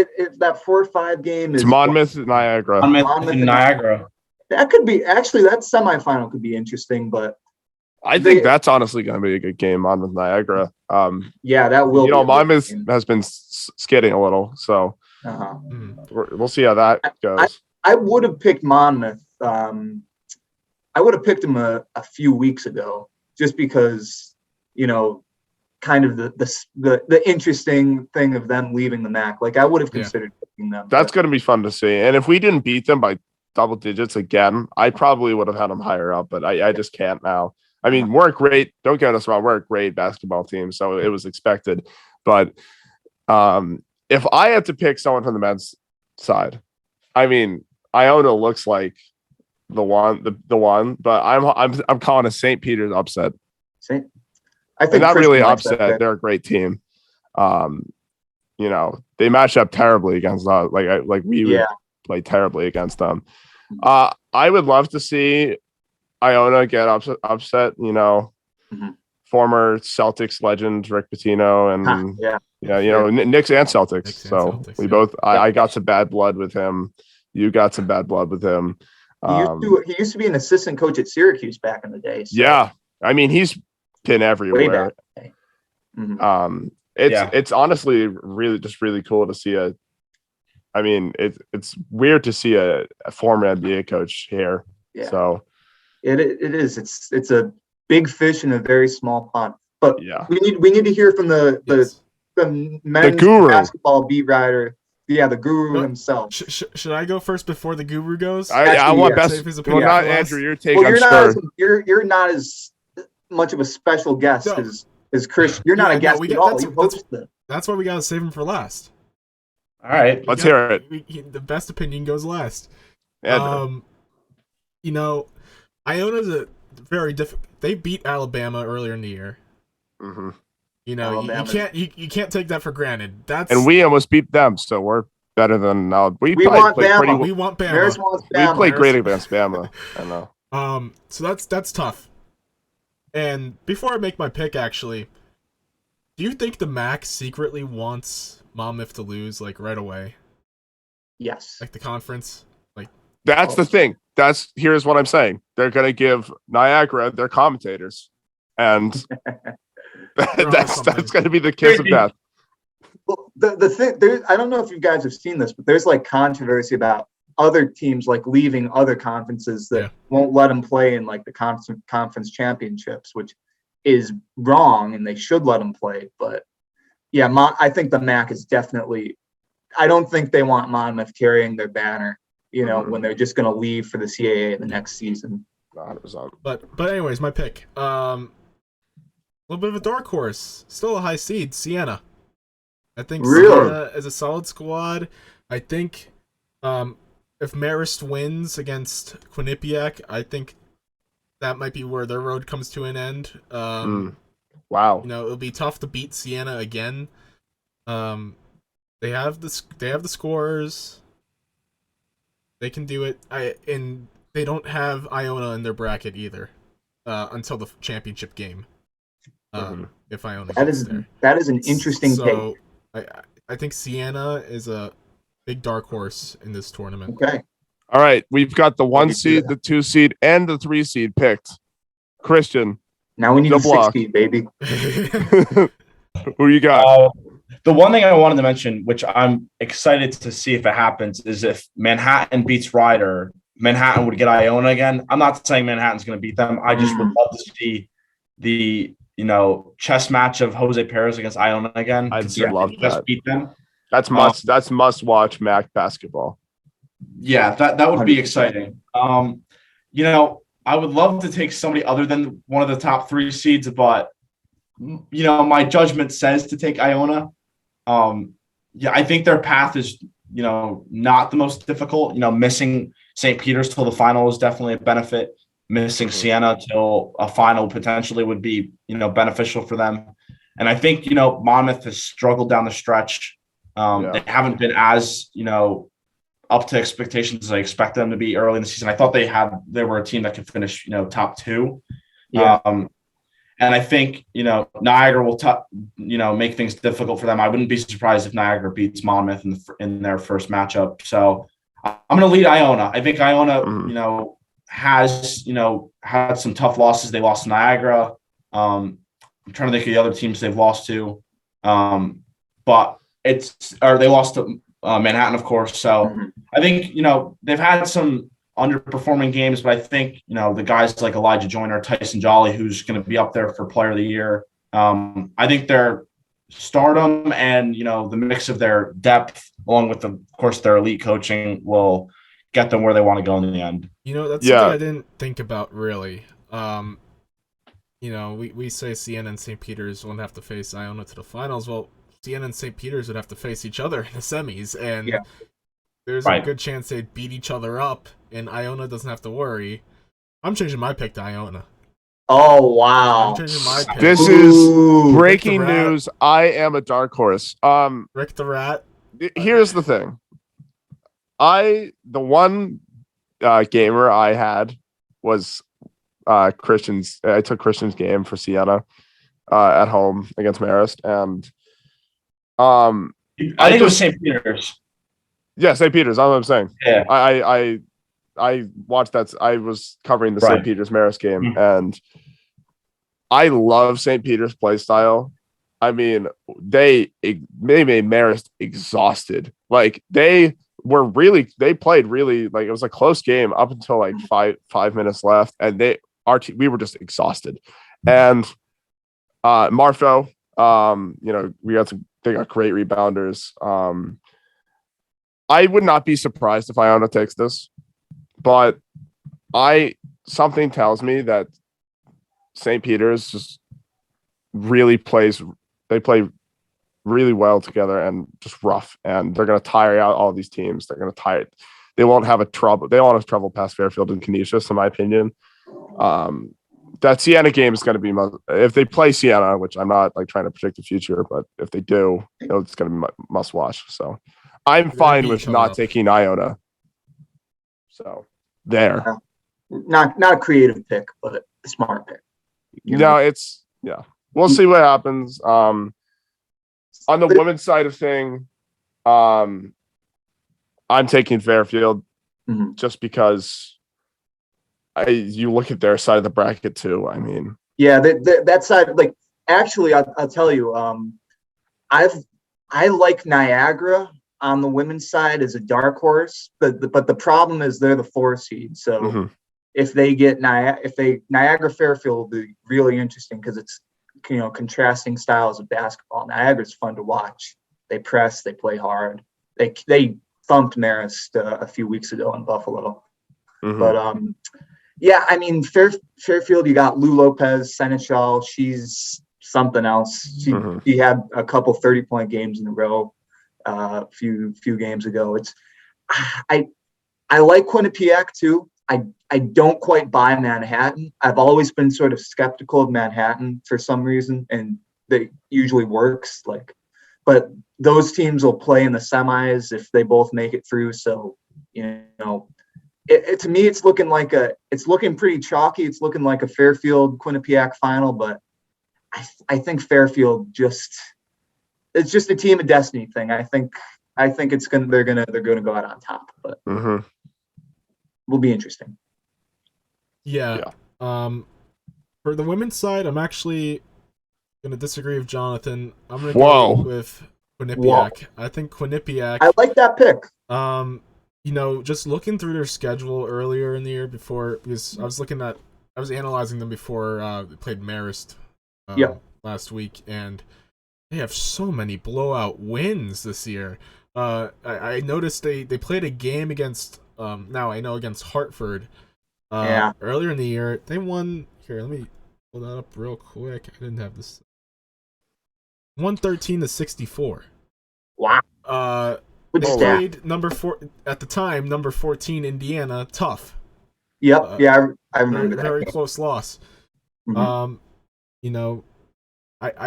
4-5 game? It's Monmouth, Niagara. Monmouth and Niagara. That could be that semifinal could be interesting, but I think that's honestly going to be a good game on with Niagara. Yeah, that will. Monmouth has been skidding a little, so we'll see how that goes. I would have picked Monmouth. I would have picked them a few weeks ago, just because, kind of the interesting thing of them leaving the MAAC. Like, I would have considered picking them. That's going to be fun to see. And if we didn't beat them by double digits again, I probably would have had them higher up, but I just can't now. I mean, we're great. Don't get us wrong. We're a great basketball team, so it was expected. But if I had to pick someone from the men's side, I mean, Iona looks like the one, but I'm calling a St. Peter's upset. I think not really upset. They're a great team. They match up terribly against us. Like we would play terribly against them. I would love to see Iona get upset. Former Celtics legend Rick Pitino and Knicks and Celtics. We both. I got some bad blood with him. You got some bad blood with him. He used to be an assistant coach at Syracuse back in the day. So. Yeah, I mean he's been everywhere. It's honestly really cool to see it's weird to see a former NBA coach here. Yeah. So it is. It's a big fish in a very small pond. But we need to hear from the men's basketball beat writer. Yeah, the guru himself. Should I go first before the guru goes? I want best. Well, not Andrew. Your take. Well, you're not as much of a special guest as Chris. You're not a guest at all. You host them. That's why we gotta save him for last. All right, let's hear it. The best opinion goes last. Andrew. Iona's a very difficult. They beat Alabama earlier in the year. Mm-hmm. You can't take that for granted. And we almost beat them, so we're better than now. We want Bama. We want Bama. We play great against Bama. I know. So that's tough. And before I make my pick, actually, do you think the MAAC secretly wants Monmouth to lose right away? Yes. Like the conference? That's the thing. Here's what I'm saying. They're gonna give Niagara their commentators. And that's going to be the kiss of death. Well, the thing, I don't know if you guys have seen this, but there's controversy about other teams leaving other conferences that won't let them play in the conference championships, which is wrong, and they should let them play. But I think the MAAC is definitely. I don't think they want Monmouth carrying their banner, when they're just going to leave for the CAA the next season. 100%. But anyways, my pick. A little bit of a dark horse, still a high seed, Siena. I think Siena is a solid squad. I think if Marist wins against Quinnipiac, I think that might be where their road comes to an end. Wow. It'll be tough to beat Siena again. They have the scores. They can do it. And they don't have Iona in their bracket either until the championship game. If Iona gets there. That is an interesting take. I think Siena is a big dark horse in this tournament. Okay. All right, we've got the 1 seed, the 2 seed, and the 3 seed picked. Christian. Now we need a 6 seed, baby. Who you got? The one thing I wanted to mention, which I'm excited to see if it happens, is if Manhattan beats Rider, Manhattan would get Iona again. I'm not saying Manhattan's going to beat them. I just would love to see the chess match of Jose Perez against Iona again. I'd love that. Just beat them. That's must watch MAAC basketball. Yeah, that would be exciting. I would love to take somebody other than one of the top 3 seeds, but my judgment says to take Iona. I think their path is not the most difficult. Missing St. Peter's till the final is definitely a benefit. Missing Siena till a final potentially would be, beneficial for them. And I think, Monmouth has struggled down the stretch. They haven't been as, up to expectations as I expect them to be early in the season. I thought they were a team that could finish, top 2. Yeah. And I think, Niagara will, make things difficult for them. I wouldn't be surprised if Niagara beats Monmouth in their first matchup. So I'm going to lead Iona. I think Iona, has, had some tough losses. They lost to Niagara. I'm trying to think of the other teams they've lost to. But they lost to Manhattan, of course. So I think, they've had some underperforming games, but I think, the guys like Elijah Joyner, Tyson Jolly, who's going to be up there for Player of the Year. I think their stardom and, the mix of their depth, along with, of course, their elite coaching will get them where they want to go in the end. That's something I didn't think about really. We say Siena and St. Peter's won't have to face Iona to the finals. Well, Siena and St. Peter's would have to face each other in the semis, and there's a good chance they'd beat each other up, and Iona doesn't have to worry. I'm changing my pick to Iona. Oh, wow. I'm changing my pick. This is breaking news. I am a dark horse. Rick the Rat. Here's the thing. The one gamer I had was Christian's. I took Christian's game for Siena at home against Marist, and I think it was St. Peter's. Yeah, St. Peter's. That's what I'm saying. Yeah. I watched that. I was covering the St. Peter's Marist game, and I love St. Peter's play style. I mean, they made Marist exhausted. Like they played really, like, it was a close game up until like 5 minutes left, and we were just exhausted. And Marfo, they got great rebounders. I would not be surprised if Iona takes this, but something tells me that St. Peter's just really they play really well together and just rough, and they're going to tire out all these teams. They're going to tire. They won't have trouble past Fairfield and Canisius, in my opinion. That Siena game is going to be, if they play Siena, which I'm not like trying to predict the future, but if they do, it's going to be must watch. So I'm fine with not taking Iona. So there. Not a creative pick, but a smart pick. We'll see what happens. On the women's side of thing, I'm taking Fairfield just because you look at their side of the bracket too. I mean, that side, like, actually, I'll tell you, I like Niagara on the women's side as a dark horse, but the problem is they're the 4 seed. So if they get Niagara Fairfield will be really interesting because it's, contrasting styles of basketball. Niagara's fun to watch. They press, they play hard. They thumped Marist a few weeks ago in Buffalo. But I mean, Fairfield, you got Lou Lopez, Seneschal. She's something else. She had a couple 30-point games in a row a few games ago. I like Quinnipiac too. I don't quite buy Manhattan. I've always been sort of skeptical of Manhattan for some reason, and they usually works. But those teams will play in the semis if they both make it through. So, to me, it's looking pretty chalky. It's looking like a Fairfield Quinnipiac final, but I think Fairfield it's just a team of destiny thing. I think they're gonna go out on top, but will be interesting. Yeah. For the women's side, I'm actually gonna disagree with Jonathan. I'm gonna go with Quinnipiac. I think Quinnipiac. I like that pick. Just looking through their schedule earlier in the year because I was analyzing them before they played Marist last week, and they have so many blowout wins this year. I noticed they played a game against against Hartford earlier in the year. They won. Here, let me pull that up real quick. I didn't have this. 113-64. Wow. They played number 14 Indiana tough. Yep. I remember that. Very close loss. I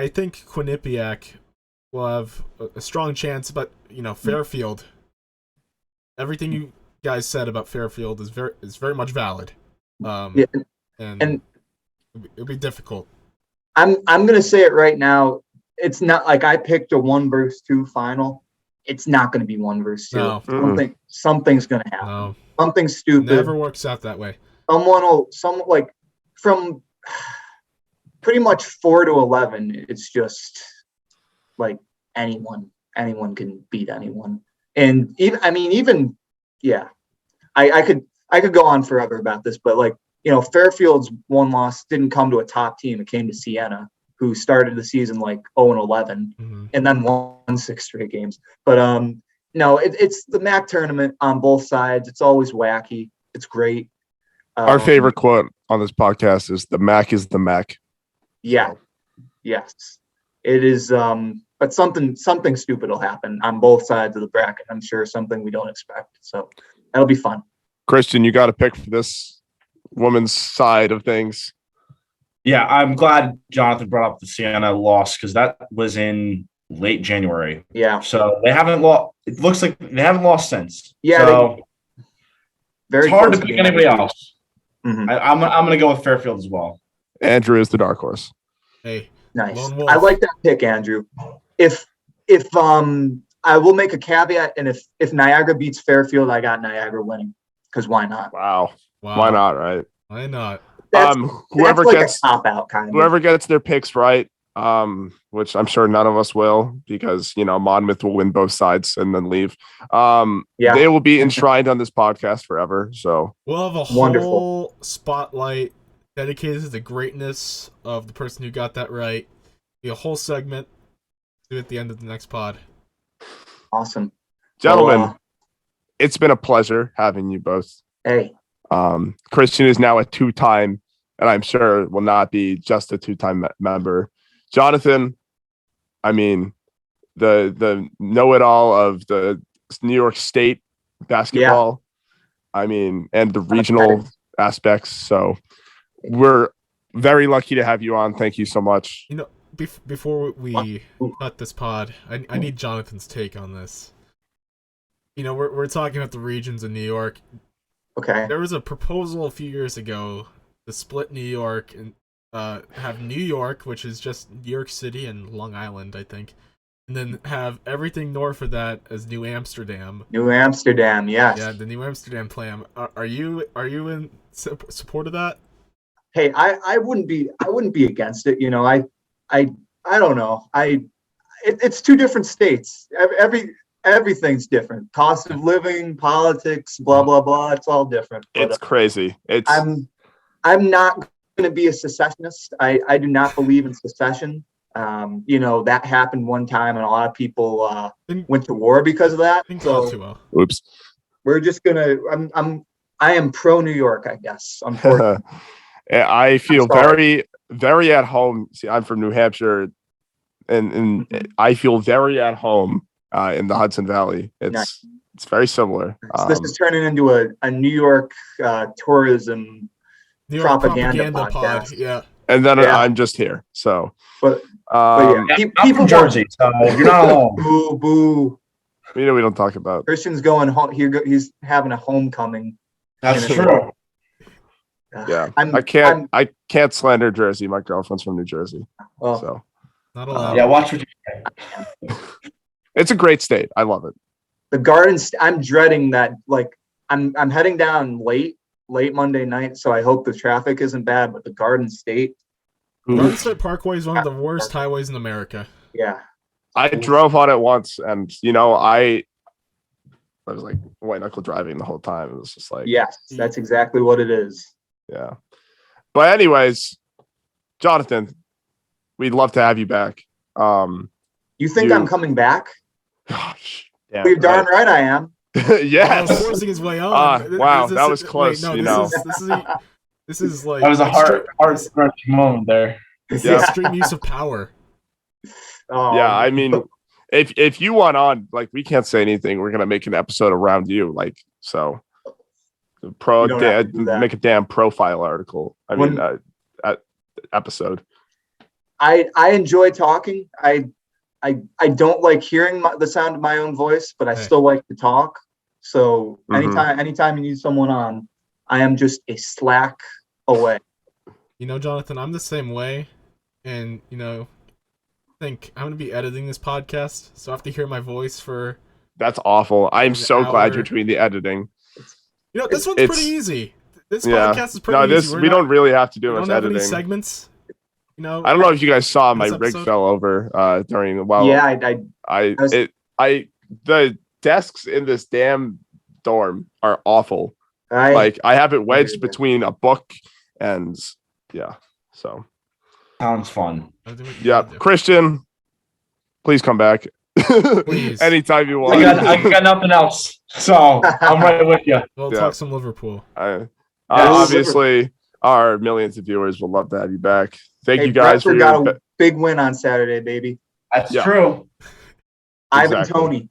think Quinnipiac will have a strong chance, but Fairfield. Everything you guys said about Fairfield is very much valid. And it'll be difficult. I'm gonna say it right now. It's not like I picked a 1 versus 2 final. It's not going to be 1 versus 2. No. Something's going to happen. No. Something stupid. Never works out that way. some like from pretty much 4 to 11. It's just like anyone can beat anyone. And even yeah, I could go on forever about this, but like, Fairfield's one loss didn't come to a top team. It came to Siena, who started the season like 0-11 and then won 6 straight games. But no, it's the MAAC tournament on both sides. It's always wacky. It's great. Our favorite quote on this podcast is "The MAAC is the MAAC." Yeah. Yes. It is. But something stupid will happen on both sides of the bracket. I'm sure something we don't expect. So that'll be fun. Christian, you got to pick for this woman's side of things. Yeah, I'm glad Jonathan brought up the Siena loss because that was in late January. Yeah. So they haven't lost. It looks like they haven't lost since. Yeah. So very it's hard to pick anybody else. Mm-hmm. I'm going to go with Fairfield as well. Andrew is the dark horse. Hey, nice. I like that pick, Andrew. If I will make a caveat, and if Niagara beats Fairfield, I got Niagara winning because why not? Wow. Why not? Right? Why not? Whoever like gets a cop out kind of. Whoever gets their picks right, which I'm sure none of us will, because Monmouth will win both sides and then leave. They will be enshrined on this podcast forever. So we'll have a whole spotlight dedicated to the greatness of the person who got that right. Be a whole segment at the end of the next pod. Awesome, gentlemen. It's been a pleasure having you both. Hey, Christian is now a 2-time, and I'm sure will not be just a 2-time member. Jonathan, I mean, the know-it-all of the New York State basketball. Yeah. I mean, and the regional aspects. So we're very lucky to have you on. Thank you so much. Before we cut this pod, I need Jonathan's take on this. We're talking about the regions in New York. Okay. There was a proposal a few years ago to split New York and have New York, which is just New York City and Long Island, I think, and then have everything north of that as New Amsterdam. New Amsterdam, yes. Yeah, the New Amsterdam plan. Are you in support of that? Hey, I wouldn't be against it. I don't know. It's 2 different states. Everything's different. Cost of living, politics, blah blah blah. It's all different. But, it's crazy. I'm not going to be a secessionist. I do not believe in secession. That happened one time, and a lot of people went to war because of that. So, oops. We're just gonna. I am pro New York, I guess. Unfortunately. I feel very, very at home. See, I'm from New Hampshire, and I feel very at home in the Hudson Valley. It's very similar. So this is turning into a New York tourism propaganda podcast. Yeah. And then I'm just here. So, but I'm from Jersey, so you're not alone. Boo, boo. We don't talk about. Christian's going home. He's having a homecoming. That's true. Yeah, I can't slander Jersey. My girlfriend's from New Jersey, so not allowed. Yeah, watch what you say. It's a great state. I love it. The Garden. I'm dreading that. Like, I'm heading down late Monday night, so I hope the traffic isn't bad. But the Garden State. Garden State Parkway is one of the worst highways in America. Yeah, I drove on it once, and I was like white knuckle driving the whole time. It was just like, yes, that's exactly what it is. Yeah. But anyways, Jonathan, we'd love to have you back. You think I'm coming back? Gosh, you're darn right I am. Yes. Well, forcing his way on. Wow, that was close. This is like that was a heart-wrenching moment there. It's extreme use of power. Yeah, I mean, if you want on, like, we can't say anything. We're gonna make an episode around you, like, so. Make a damn profile article. Episode. I enjoy talking. I don't like hearing the sound of my own voice, but I still like to talk. So anytime you need someone on, I am just a slack away. Jonathan, I'm the same way, and I think I'm gonna be editing this podcast, so I have to hear my voice for. That's awful. I'm so glad you're doing the editing. This one's pretty easy. This Yeah. podcast is pretty No, easy. we don't really have to do We much don't have any editing. segments. You know, I don't know if you guys saw my This rig episode? fell over during Yeah, the desks in this damn dorm are awful. I Like I have it wedged that. between a book and so Sounds fun. I'll do what you yeah. gotta do. Christian, please come back. Please. Anytime you want. I got nothing else, so I'm right with you. We'll Yeah. talk some Liverpool. Obviously, our millions of viewers will love to have you back. Thank you guys for got a big win on Saturday, baby. That's Yeah. true. Ivan Exactly. Tony.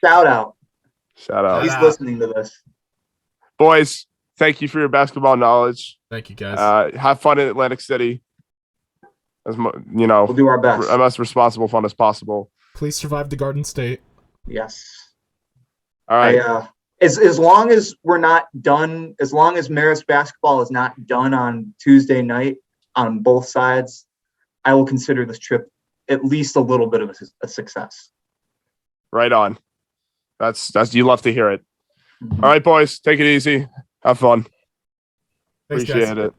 Shout out. Shout out. He's listening to this. Boys, thank you for your basketball knowledge. Thank you, guys. Have fun in Atlantic City. We'll do our best. As responsible fun as possible. Please survive the Garden State. Yes. All right. As long as we're not done, as long as Marist basketball is not done on Tuesday night on both sides, I will consider this trip at least a little bit of a success. Right on. That's you love to hear it. Mm-hmm. All right, boys, take it easy. Have fun. Thanks, Appreciate guys. it.